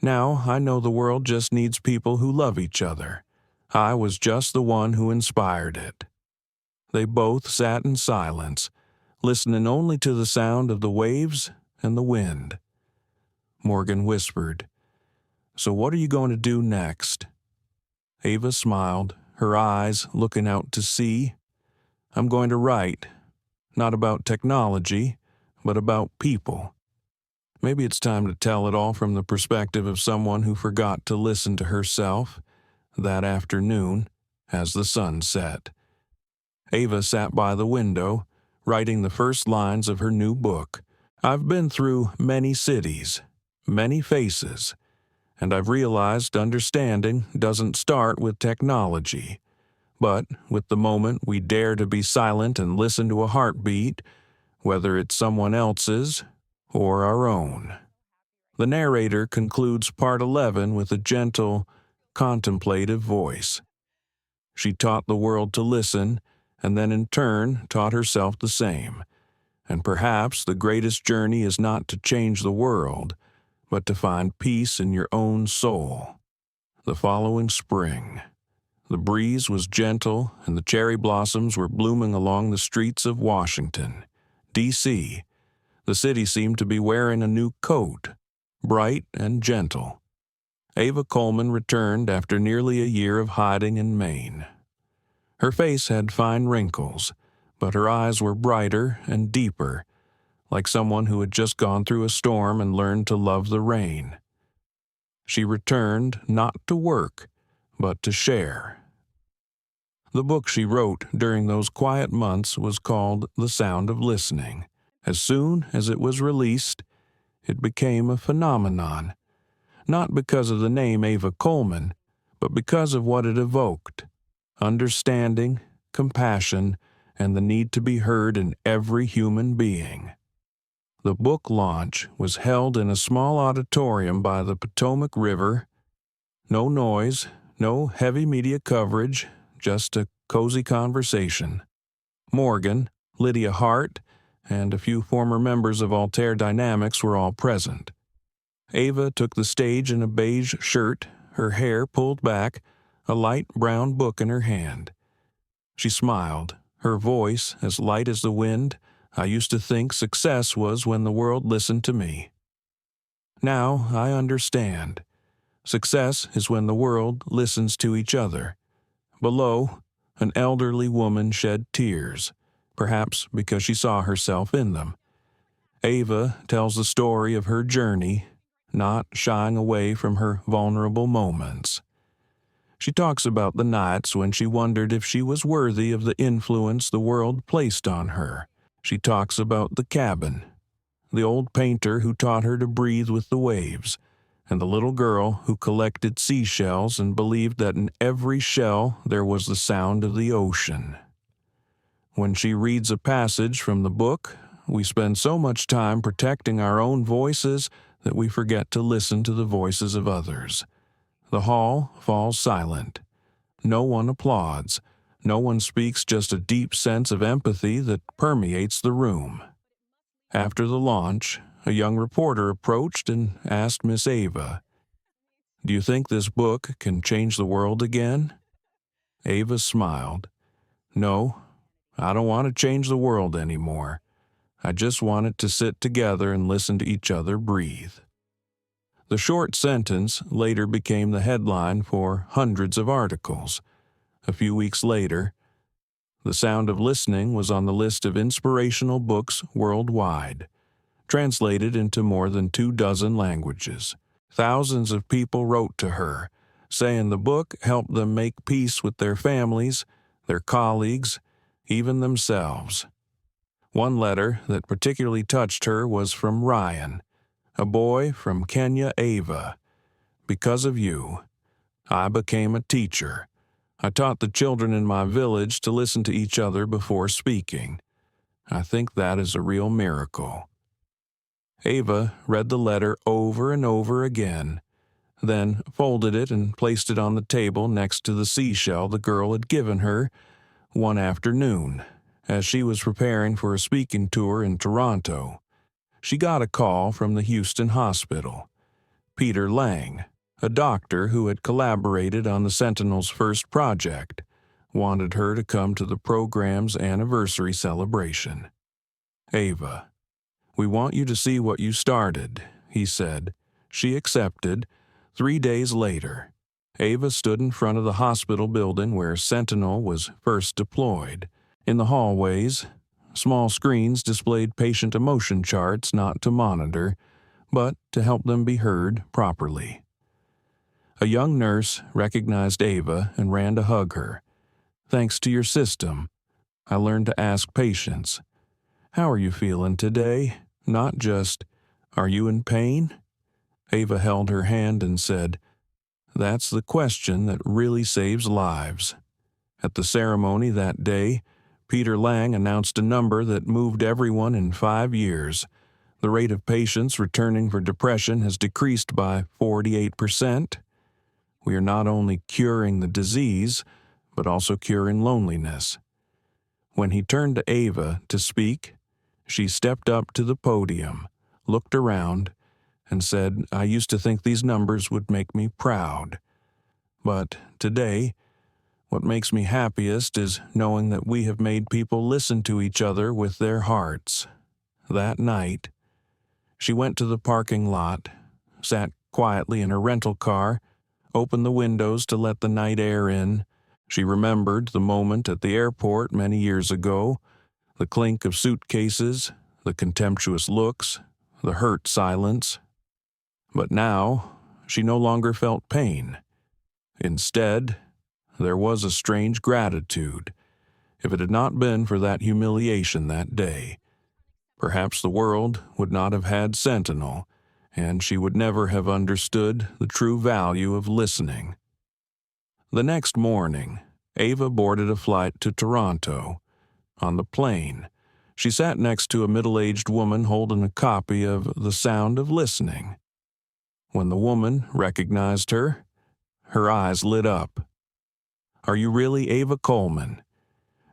Now I know the world just needs people who love each other. I was just the one who inspired it." They both sat in silence, listening only to the sound of the waves and the wind. Morgan whispered, "So what are you going to do next?" Ava smiled, her eyes looking out to sea. "I'm going to write, not about technology, but about people. Maybe it's time to tell it all from the perspective of someone who forgot to listen to herself that afternoon as the sun set." Ava sat by the window, writing the first lines of her new book. "I've been through many cities, many faces, and I've realized understanding doesn't start with technology, but with the moment we dare to be silent and listen to a heartbeat, whether it's someone else's or our own." The narrator concludes part 11 with a gentle, contemplative voice. She taught the world to listen, and then in turn taught herself the same. And perhaps the greatest journey is not to change the world, but to find peace in your own soul. The following spring, the breeze was gentle and the cherry blossoms were blooming along the streets of Washington, D.C. The city seemed to be wearing a new coat, bright and gentle. Ava Coleman returned after nearly a year of hiding in Maine. Her face had fine wrinkles, but her eyes were brighter and deeper, like someone who had just gone through a storm and learned to love the rain. She returned not to work, but to share. The book she wrote during those quiet months was called The Sound of Listening. As soon as it was released, it became a phenomenon, not because of the name Ava Coleman, but because of what it evoked: understanding, compassion, and the need to be heard in every human being. The book launch was held in a small auditorium by the Potomac River. No noise, no heavy media coverage, just a cozy conversation. Morgan, Lydia Hart, and a few former members of Altair Dynamics were all present. Ava took the stage in a beige shirt, her hair pulled back, a light brown book in her hand. She smiled, her voice as light as the wind. "I used to think success was when the world listened to me. Now I understand. Success is when the world listens to each other." Below, an elderly woman shed tears, perhaps because she saw herself in them. Ava tells the story of her journey, not shying away from her vulnerable moments. She talks about the nights when she wondered if she was worthy of the influence the world placed on her. She talks about the cabin, the old painter who taught her to breathe with the waves, and the little girl who collected seashells and believed that in every shell there was the sound of the ocean. When she reads a passage from the book, we spend so much time protecting our own voices that we forget to listen to the voices of others. The hall falls silent. No one applauds. No one speaks, just a deep sense of empathy that permeates the room. After the launch, a young reporter approached and asked Miss Ava, "Do you think this book can change the world again?" Ava smiled. "No, I don't want to change the world anymore. I just want it to sit together and listen to each other breathe." The short sentence later became the headline for hundreds of articles. A few weeks later, The Sound of Listening was on the list of inspirational books worldwide, translated into more than 24 languages. Thousands of people wrote to her, saying the book helped them make peace with their families, their colleagues, even themselves. One letter that particularly touched her was from Ryan, a boy from Kenya. Ava, "Because of you, I became a teacher. I taught the children in my village to listen to each other before speaking. I think that is a real miracle." Ava read the letter over and over again, then folded it and placed it on the table next to the seashell the girl had given her one afternoon, as she was preparing for a speaking tour in Toronto. She got a call from the Houston hospital. Peter Lang, a doctor who had collaborated on the Sentinel's first project, wanted her to come to the program's anniversary celebration. "Ava, we want you to see what you started," he said. She accepted. 3 days later, Ava stood in front of the hospital building where Sentinel was first deployed. In the hallways, small screens displayed patient emotion charts not to monitor, but to help them be heard properly. A young nurse recognized Ava and ran to hug her. "Thanks to your system, I learned to ask patients, 'How are you feeling today?' Not just, 'Are you in pain?'" Ava held her hand and said, "That's the question that really saves lives." At the ceremony that day, Peter Lang announced a number that moved everyone in 5 years. The rate of patients returning for depression has decreased by 48%. We are not only curing the disease, but also curing loneliness. When he turned to Ava to speak, she stepped up to the podium, looked around, and said, "I used to think these numbers would make me proud. But today, what makes me happiest is knowing that we have made people listen to each other with their hearts." That night, she went to the parking lot, sat quietly in her rental car, opened the windows to let the night air in. She remembered the moment at the airport many years ago, the clink of suitcases, the contemptuous looks, the hurt silence. But now, she no longer felt pain. Instead, there was a strange gratitude. If it had not been for that humiliation that day, perhaps the world would not have had Sentinel, and she would never have understood the true value of listening. The next morning, Ava boarded a flight to Toronto. On the plane, she sat next to a middle-aged woman holding a copy of The Sound of Listening. When the woman recognized her, her eyes lit up. "Are you really Ava Coleman?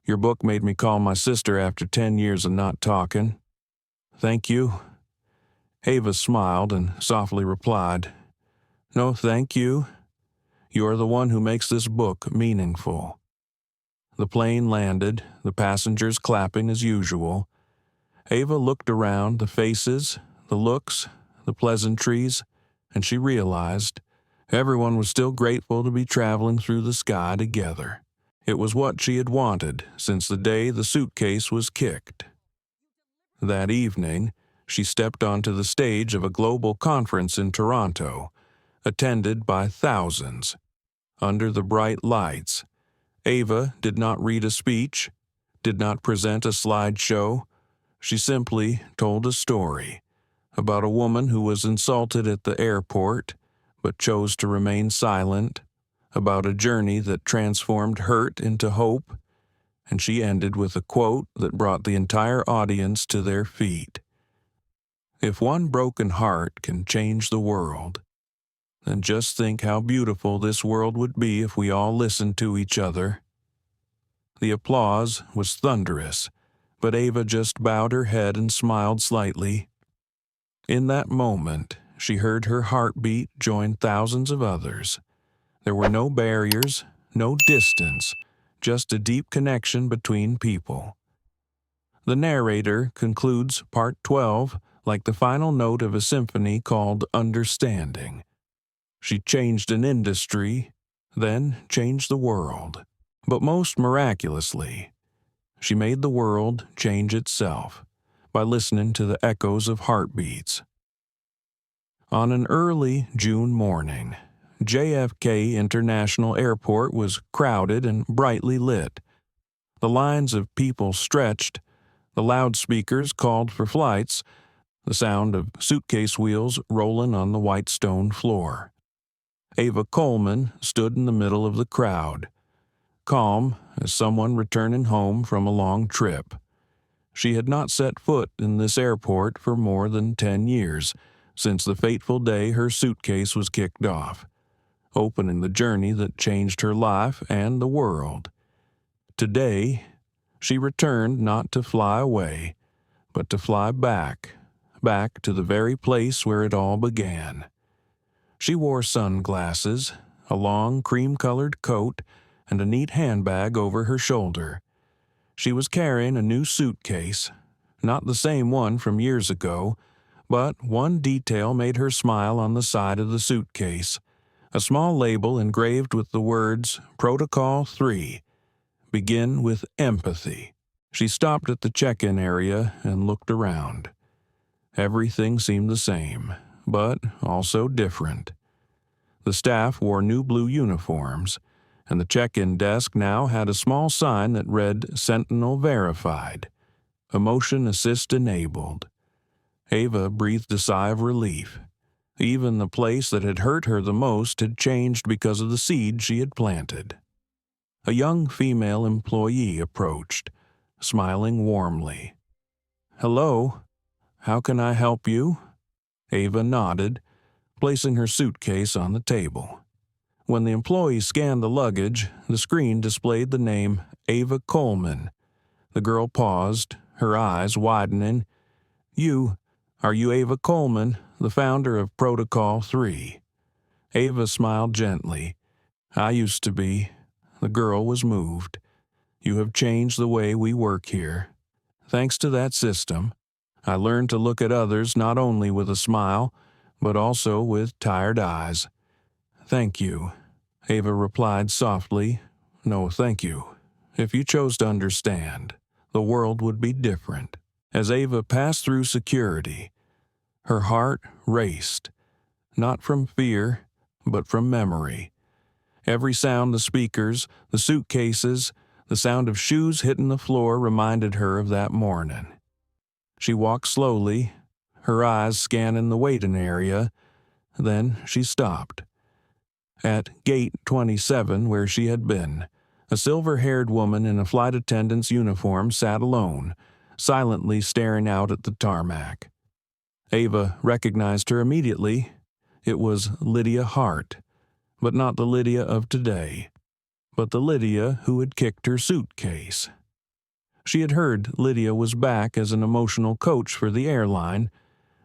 Your book made me call my sister after 10 years of not talking." "Thank you." Ava smiled and softly replied, "No, thank you. You are the one who makes this book meaningful." The plane landed, the passengers clapping as usual. Ava looked around the faces, the looks, the pleasantries, and she realized everyone was still grateful to be traveling through the sky together. It was what she had wanted since the day the suitcase was kicked. That evening, she stepped onto the stage of a global conference in Toronto, attended by thousands. Under the bright lights, Ava did not read a speech, did not present a slideshow. She simply told a story, about a woman who was insulted at the airport but chose to remain silent, about a journey that transformed hurt into hope, and she ended with a quote that brought the entire audience to their feet. If one broken heart can change the world, then just think how beautiful this world would be if we all listened to each other. The applause was thunderous, but Ava just bowed her head and smiled slightly. In that moment, she heard her heartbeat join thousands of others. There were no barriers, no distance, just a deep connection between people. The narrator concludes Part 12 like the final note of a symphony called Understanding. She changed an industry, then changed the world. But most miraculously, she made the world change itself by listening to the echoes of heartbeats. On an early June morning, JFK International Airport was crowded and brightly lit. The lines of people stretched, the loudspeakers called for flights, the sound of suitcase wheels rolling on the white stone floor. Ava Coleman stood in the middle of the crowd, calm as someone returning home from a long trip. She had not set foot in this airport for more than 10 years, since the fateful day her suitcase was kicked off, opening the journey that changed her life and the world. Today, she returned not to fly away, but to fly back to the very place where it all began. She wore sunglasses, a long cream-colored coat, and a neat handbag over her shoulder. She was carrying a new suitcase, not the same one from years ago, but one detail made her smile on the side of the suitcase, a small label engraved with the words Protocol 3, Begin with Empathy. She stopped at the check-in area and looked around. Everything seemed the same, but also different. The staff wore new blue uniforms, and the check-in desk now had a small sign that read Sentinel Verified, Emotion Assist Enabled. Ava breathed a sigh of relief. Even the place that had hurt her the most had changed because of the seed she had planted. A young female employee approached, smiling warmly. "Hello, how can I help you?" Ava nodded, placing her suitcase on the table. When the employee scanned the luggage, the screen displayed the name Ava Coleman. The girl paused, her eyes widening. Are you Ava Coleman, the founder of Protocol 3? Ava smiled gently. "I used to be." The girl was moved. "You have changed the way we work here. Thanks to that system, I learned to look at others not only with a smile, but also with tired eyes." "Thank you," Ava replied softly. "No, thank you. If you chose to understand, the world would be different." As Ava passed through security, her heart raced, not from fear, but from memory. Every sound, the speakers, the suitcases, the sound of shoes hitting the floor reminded her of that morning. She walked slowly, her eyes scanning the waiting area. Then she stopped. At Gate 27, where she had been, a silver-haired woman in a flight attendant's uniform sat alone, silently staring out at the tarmac. Ava recognized her immediately. It was Lydia Hart, but not the Lydia of today, but the Lydia who had kicked her suitcase. She had heard Lydia was back as an emotional coach for the airline,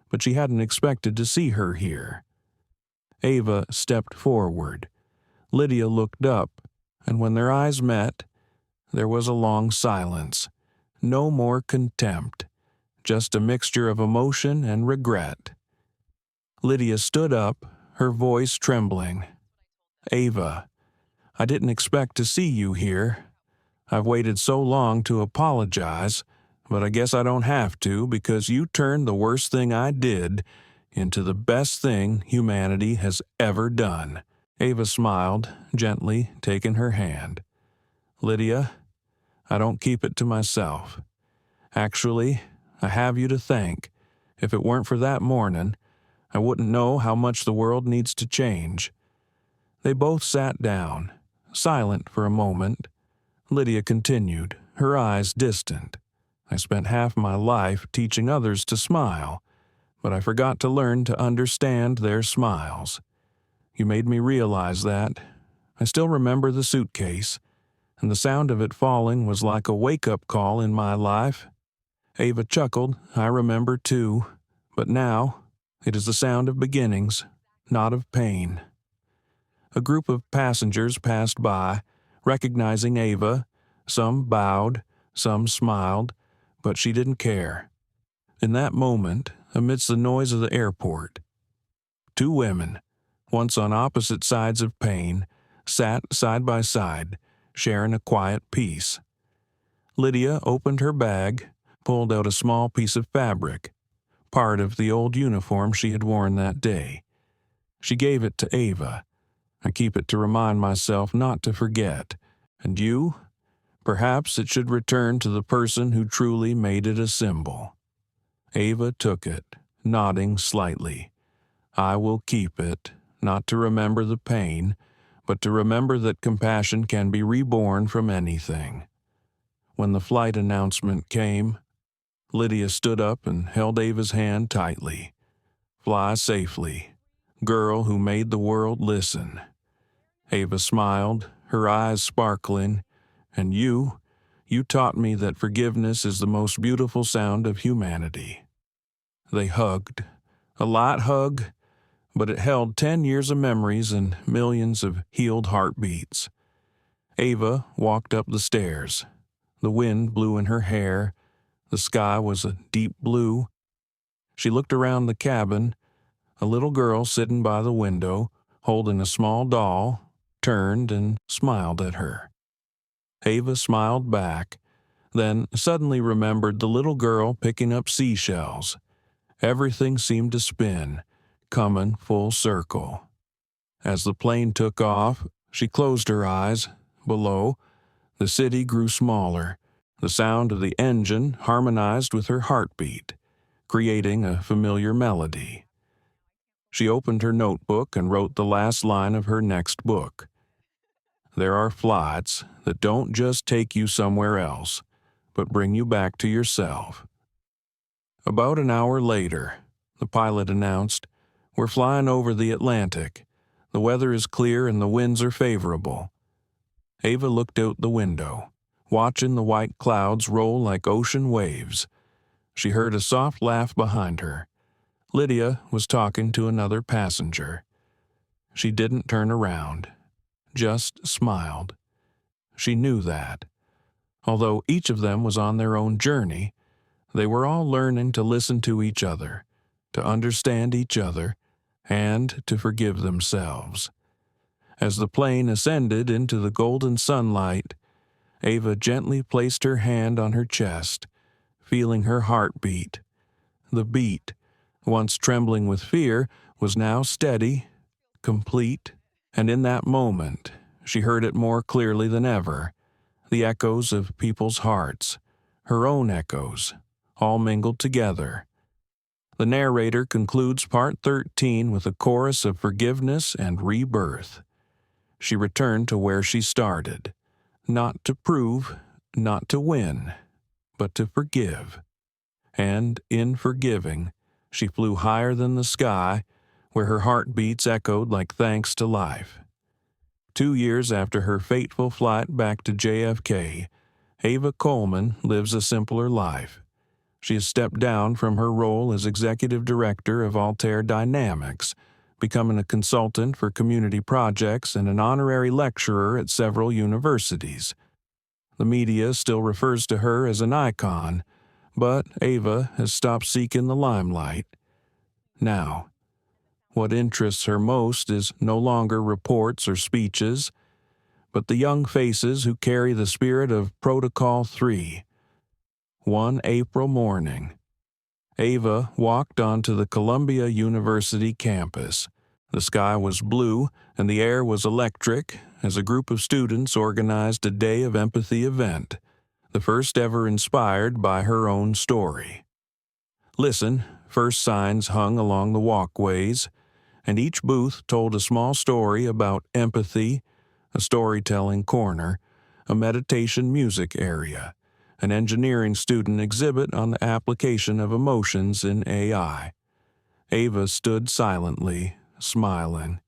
but she hadn't expected to see her here. Ava stepped forward. Lydia looked up, and when their eyes met, there was a long silence. No more contempt, just a mixture of emotion and regret. Lydia stood up, her voice trembling. "Ava, I didn't expect to see you here. I've waited so long to apologize, but I guess I don't have to because you turned the worst thing I did into the best thing humanity has ever done." Ava smiled, gently taking her hand. "Lydia, I don't keep it to myself. Actually, I have you to thank, If it weren't for that morning, I wouldn't know how much the world needs to change." They both sat down, silent for a moment. Lydia continued, her eyes distant. "I spent half my life teaching others to smile, but I forgot to learn to understand their smiles. You made me realize that. I still remember the suitcase, and the sound of it falling was like a wake-up call in my life." Ava chuckled. "I remember too, but now it is the sound of beginnings, not of pain." A group of passengers passed by, recognizing Ava. Some bowed, some smiled, but she didn't care. In that moment, amidst the noise of the airport, two women, once on opposite sides of pain, sat side by side, sharing a quiet peace. Lydia opened her bag, pulled out a small piece of fabric, part of the old uniform she had worn that day. She gave it to Ava. "I keep it to remind myself not to forget. And you? Perhaps it should return to the person who truly made it a symbol." Ava took it, nodding slightly. "I will keep it, not to remember the pain, but to remember that compassion can be reborn from anything." When the flight announcement came, Lydia stood up and held Ava's hand tightly. "Fly safely, girl who made the world listen." Ava smiled, her eyes sparkling. "And you taught me that forgiveness is the most beautiful sound of humanity." They hugged, a light hug, but it held 10 years of memories and millions of healed heartbeats. Ava walked up the stairs. The wind blew in her hair. The sky was a deep blue. She looked around the cabin. A little girl sitting by the window, holding a small doll, turned and smiled at her. Ava smiled back, then suddenly remembered the little girl picking up seashells. Everything seemed to spin, coming full circle. As the plane took off, she closed her eyes. Below, the city grew smaller. The sound of the engine harmonized with her heartbeat, creating a familiar melody. She opened her notebook and wrote the last line of her next book. "There are flights that don't just take you somewhere else, but bring you back to yourself." About an hour later, the pilot announced, "We're flying over the Atlantic. The weather is clear and the winds are favorable." Ava looked out the window, watching the white clouds roll like ocean waves. She heard a soft laugh behind her. Lydia was talking to another passenger. She didn't turn around, just smiled. She knew that. Although each of them was on their own journey, they were all learning to listen to each other, to understand each other, and to forgive themselves. As the plane ascended into the golden sunlight, Ava gently placed her hand on her chest, feeling her heart beat. The beat, once trembling with fear, was now steady, complete, and in that moment, she heard it more clearly than ever. The echoes of people's hearts, her own echoes, all mingled together. The narrator concludes Part 13 with a chorus of forgiveness and rebirth. She returned to where she started, not to prove, not to win, but to forgive. And in forgiving, she flew higher than the sky, where her heartbeats echoed like thanks to life. 2 years after her fateful flight back to JFK, Ava Coleman lives a simpler life. She has stepped down from her role as executive director of Altair Dynamics, becoming a consultant for community projects and an honorary lecturer at several universities. The media still refers to her as an icon, but Ava has stopped seeking the limelight. Now, what interests her most is no longer reports or speeches, but the young faces who carry the spirit of Protocol 3. One April morning, Ava walked onto the Columbia University campus. The sky was blue and the air was electric as a group of students organized a Day of Empathy event, the first ever inspired by her own story. Listen, first signs hung along the walkways, and each booth told a small story about empathy, a storytelling corner, a meditation music area, an engineering student exhibit on the application of emotions in AI. Ava stood silently, smiling.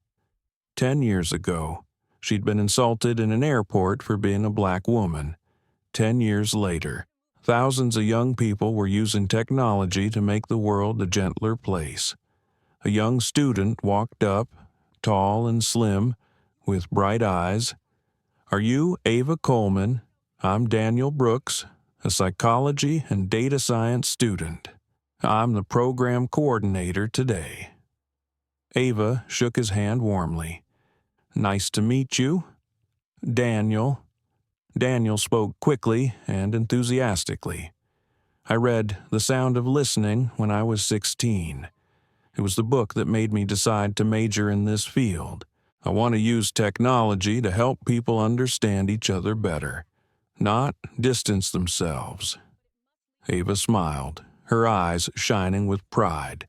10 years ago, she'd been insulted in an airport for being a black woman. 10 years later, thousands of young people were using technology to make the world a gentler place. A young student walked up, tall and slim, with bright eyes. "Are you Ava Coleman? I'm Daniel Brooks, a psychology and data science student. I'm the program coordinator today." Ava shook his hand warmly. "Nice to meet you." "Daniel." Daniel spoke quickly and enthusiastically. "I read The Sound of Listening when I was 16. It was the book that made me decide to major in this field. I want to use technology to help people understand each other better, not distance themselves." Ava smiled, her eyes shining with pride.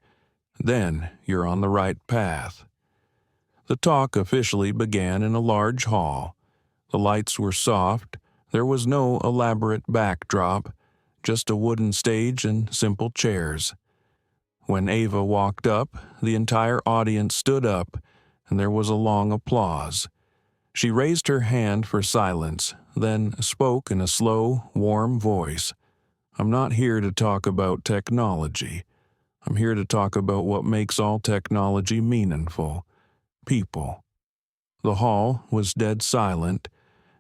"Then you're on the right path." The talk officially began in a large hall. The lights were soft. There was no elaborate backdrop, just a wooden stage and simple chairs. When Ava walked up, the entire audience stood up, and there was a long applause. She raised her hand for silence, then spoke in a slow, warm voice. "I'm not here to talk about technology. I'm here to talk about what makes all technology meaningful: people." The hall was dead silent,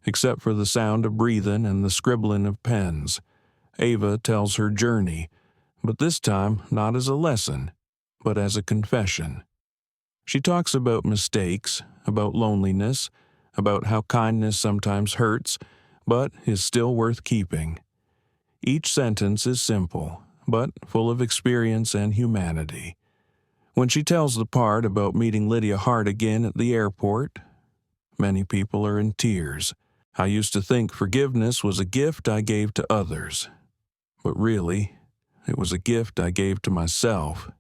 except for the sound of breathing and the scribbling of pens. Ava tells her journey, but this time not as a lesson, but as a confession. She talks about mistakes, about loneliness, about how kindness sometimes hurts, but is still worth keeping. Each sentence is simple, but full of experience and humanity. When she tells the part about meeting Lydia Hart again at the airport, many people are in tears. "I used to think forgiveness was a gift I gave to others, but really, it was a gift I gave to myself."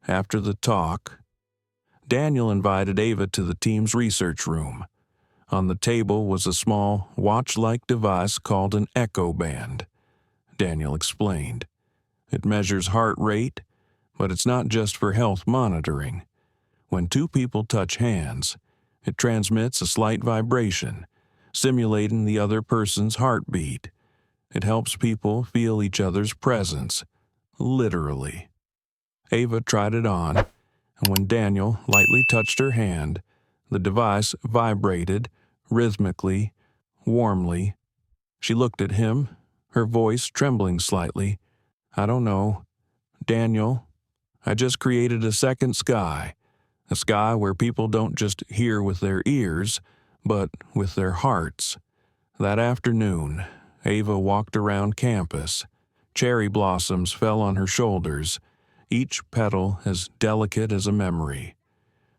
After the talk, Daniel invited Ava to the team's research room. On the table was a small, watch-like device called an echo band. Daniel explained. "It measures heart rate, but it's not just for health monitoring. When two people touch hands, it transmits a slight vibration, simulating the other person's heartbeat. It helps people feel each other's presence, literally." Ava tried it on, and when Daniel lightly touched her hand, the device vibrated, rhythmically, warmly. She looked at him, her voice trembling slightly. "I don't know, Daniel. I just created a second sky, a sky where people don't just hear with their ears, but with their hearts." That afternoon, Ava walked around campus. Cherry blossoms fell on her shoulders, each petal as delicate as a memory.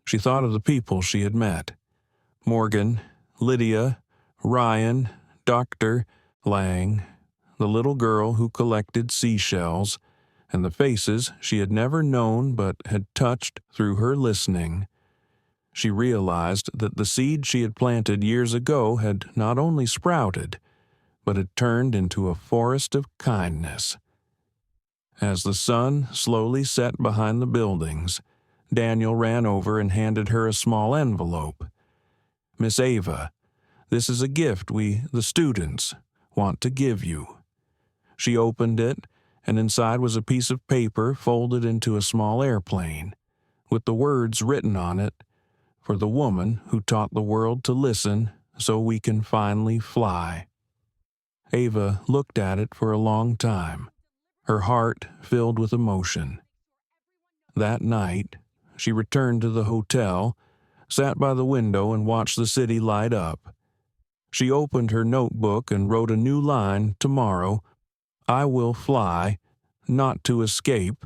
She thought of the people she had met: Morgan, Lydia, Ryan, Dr. Lang, the little girl who collected seashells, and the faces she had never known but had touched through her listening. She realized that the seed she had planted years ago had not only sprouted, but had turned into a forest of kindness. As the sun slowly set behind the buildings, Daniel ran over and handed her a small envelope. "Miss Ava, this is a gift we, the students, want to give you." She opened it, and inside was a piece of paper folded into a small airplane, with the words written on it: "For the woman who taught the world to listen so we can finally fly." Ava looked at it for a long time, her heart filled with emotion. That night, she returned to the hotel, sat by the window and watched the city light up. She opened her notebook and wrote a new line tomorrow: "I will fly, not to escape,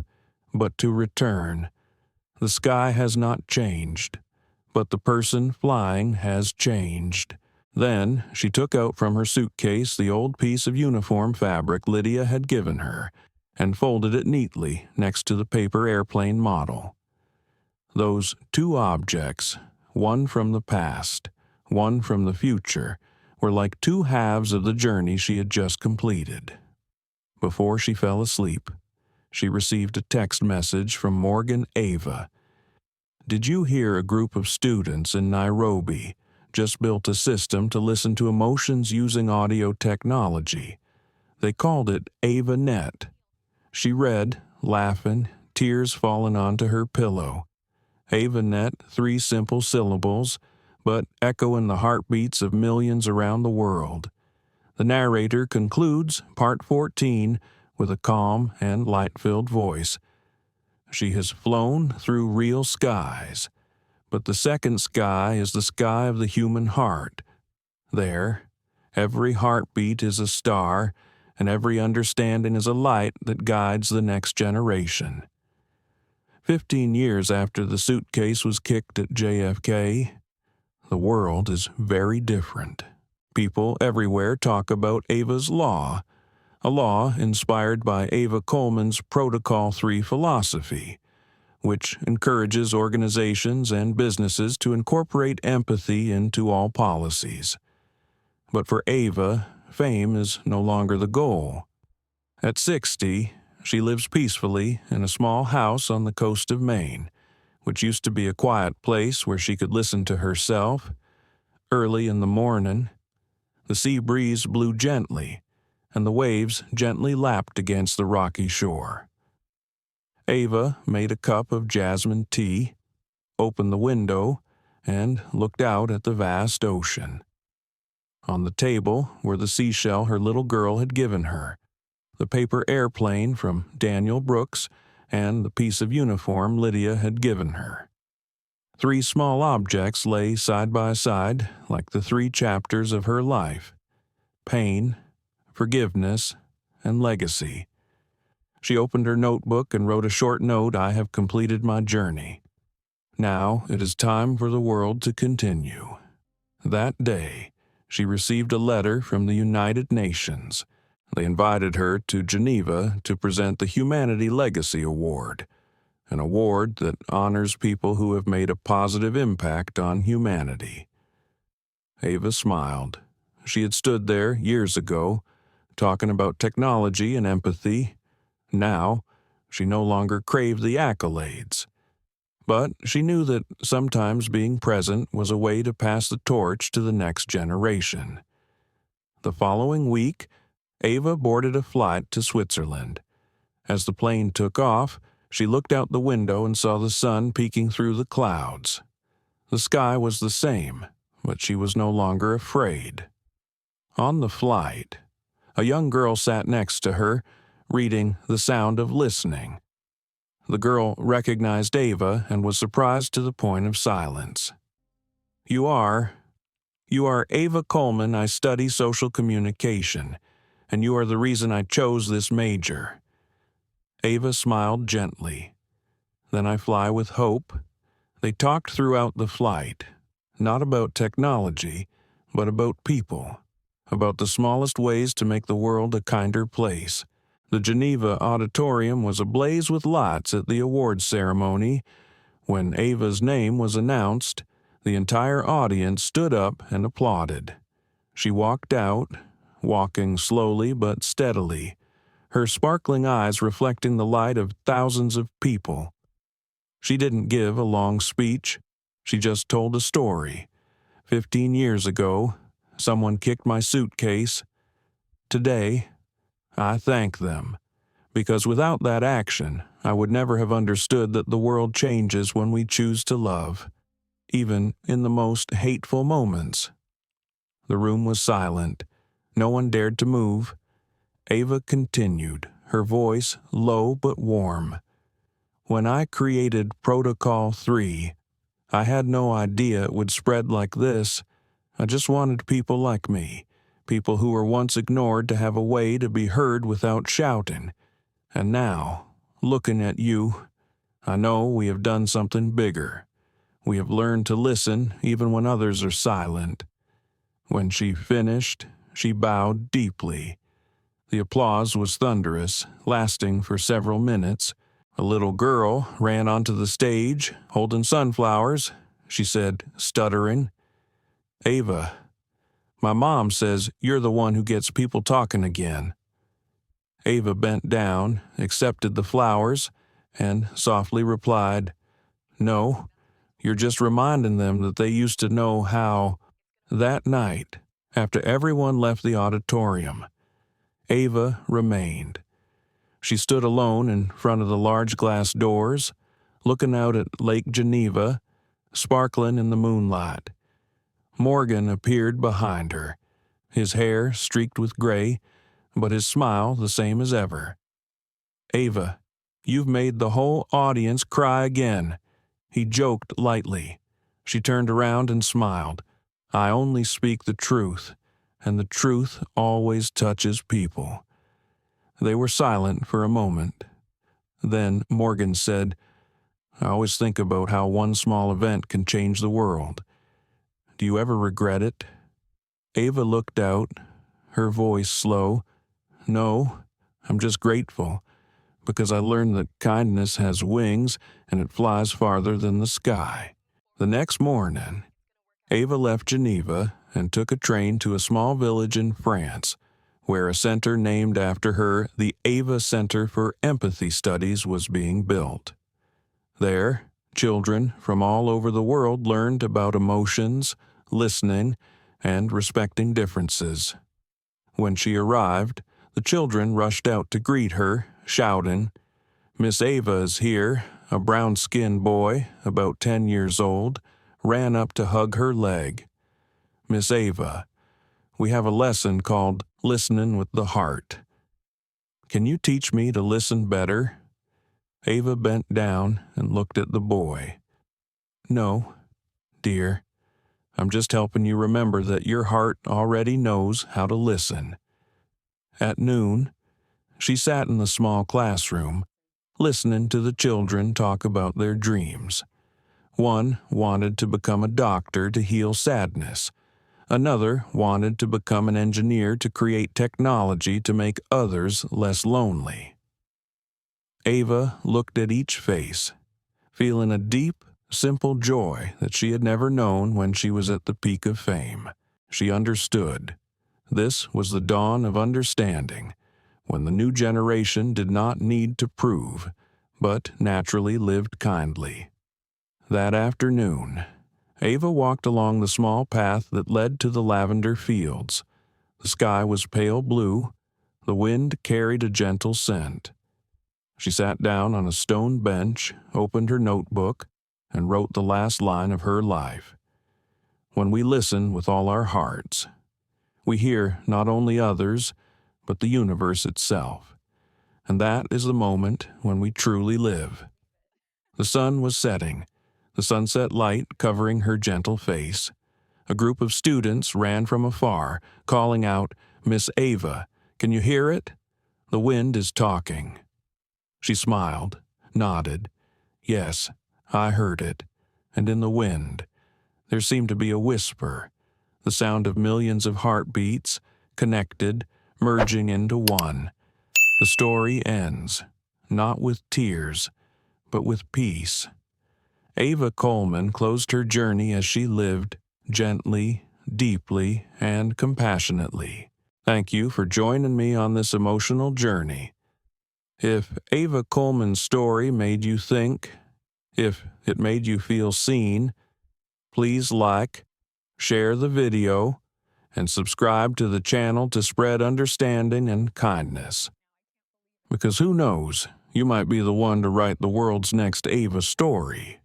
but to return. The sky has not changed, but the person flying has changed." Then she took out from her suitcase the old piece of uniform fabric Lydia had given her and folded it neatly next to the paper airplane model. Those two objects, one from the past, one from the future, were like two halves of the journey she had just completed. Before she fell asleep, she received a text message from Morgan Ava. "Did you hear a group of students in Nairobi just built a system to listen to emotions using audio technology? They called it AvaNet." She read, laughing, tears falling onto her pillow. AvaNet, 3 simple syllables, but echoing the heartbeats of millions around the world. The narrator concludes Part 14 with a calm and light-filled voice. She has flown through real skies, but the second sky is the sky of the human heart. There, every heartbeat is a star, and every understanding is a light that guides the next generation. 15 years after the suitcase was kicked at JFK, the world is very different. People everywhere talk about Ava's Law, a law inspired by Ava Coleman's Protocol 3 philosophy, which encourages organizations and businesses to incorporate empathy into all policies. But for Ava, fame is no longer the goal. At 60, she lives peacefully in a small house on the coast of Maine, which used to be a quiet place where she could listen to herself. Early in the morning, the sea breeze blew gently, and the waves gently lapped against the rocky shore. Ava made a cup of jasmine tea, opened the window, and looked out at the vast ocean. On the table were the seashell her little girl had given her, the paper airplane from Daniel Brooks, and the piece of uniform Lydia had given her. 3 small objects lay side by side like the 3 chapters of her life: pain, forgiveness, and legacy. She opened her notebook and wrote a short note: "I have completed my journey. Now it is time for the world to continue." That day, she received a letter from the United Nations. They invited her to Geneva to present the Humanity Legacy Award, an award that honors people who have made a positive impact on humanity. Ava smiled. She had stood there years ago, talking about technology and empathy. Now, she no longer craved the accolades. But she knew that sometimes being present was a way to pass the torch to the next generation. The following week, Ava boarded a flight to Switzerland. As the plane took off, she looked out the window and saw the sun peeking through the clouds. The sky was the same, but she was no longer afraid. On the flight, a young girl sat next to her, reading The Sound of Listening. The girl recognized Ava and was surprised to the point of silence. You are Ava Coleman. I study social communication, and you are the reason I chose this major." Ava smiled gently. "Then I fly with hope." They talked throughout the flight, not about technology, but about people, about the smallest ways to make the world a kinder place. The Geneva auditorium was ablaze with lights at the awards ceremony. When Ava's name was announced, the entire audience stood up and applauded. She walked out, walking slowly but steadily, her sparkling eyes reflecting the light of thousands of people. She didn't give a long speech. She just told a story. 15 years ago, someone kicked my suitcase. Today, I thank them, because without that action, I would never have understood that the world changes when we choose to love, even in the most hateful moments. The room was silent. No one dared to move. Ava continued, her voice low but warm. "When I created Protocol 3, I had no idea it would spread like this. I just wanted people like me, people who were once ignored, to have a way to be heard without shouting. And now, looking at you, I know we have done something bigger. We have learned to listen even when others are silent." When she finished, she bowed deeply. The applause was thunderous, lasting for several minutes. A little girl ran onto the stage, holding sunflowers. She said, stuttering, "Ava, my mom says you're the one who gets people talking again." Ava bent down, accepted the flowers, and softly replied, "No, you're just reminding them that they used to know how." That night, after everyone left the auditorium, Ava remained. She stood alone in front of the large glass doors, looking out at Lake Geneva, sparkling in the moonlight. Morgan appeared behind her, his hair streaked with gray, but his smile the same as ever. "Ava, you've made the whole audience cry again," he joked lightly. She turned around and smiled. "I only speak the truth, and the truth always touches people." They were silent for a moment. Then Morgan said, "I always think about how one small event can change the world. Do you ever regret it?" Ava looked out, her voice slow. "No, I'm just grateful, because I learned that kindness has wings and it flies farther than the sky." The next morning, Ava left Geneva and took a train to a small village in France, where a center named after her, the Ava Center for Empathy Studies, was being built. There, children from all over the world learned about emotions, listening, and respecting differences. When she arrived, the children rushed out to greet her, shouting, "Miss Ava is here." A brown-skinned boy, about 10 years old, ran up to hug her leg. "Miss Ava, we have a lesson called Listening with the Heart. Can you teach me to listen better?" Ava bent down and looked at the boy. "No, dear. I'm just helping you remember that your heart already knows how to listen." At noon, she sat in the small classroom, listening to the children talk about their dreams. One wanted to become a doctor to heal sadness. Another wanted to become an engineer to create technology to make others less lonely. Ava looked at each face, feeling a deep, simple joy that she had never known when she was at the peak of fame. She understood. This was the dawn of understanding, when the new generation did not need to prove, but naturally lived kindly. That afternoon, Ava walked along the small path that led to the lavender fields. The sky was pale blue. The wind carried a gentle scent. She sat down on a stone bench, opened her notebook, and wrote the last line of her life. When we listen with all our hearts, we hear not only others, but the universe itself. And that is the moment when we truly live. The sun was setting, the sunset light covering her gentle face. A group of students ran from afar, calling out, "Miss Ava, can you hear it? The wind is talking." She smiled, nodded. "Yes, I heard it." And in the wind, there seemed to be a whisper, the sound of millions of heartbeats, connected, merging into one. The story ends, not with tears, but with peace. Ava Coleman closed her journey as she lived, gently, deeply, and compassionately. Thank you for joining me on this emotional journey. If Ava Coleman's story made you think, if it made you feel seen, please like, share the video, and subscribe to the channel to spread understanding and kindness. Because who knows, you might be the one to write the world's next Ava story.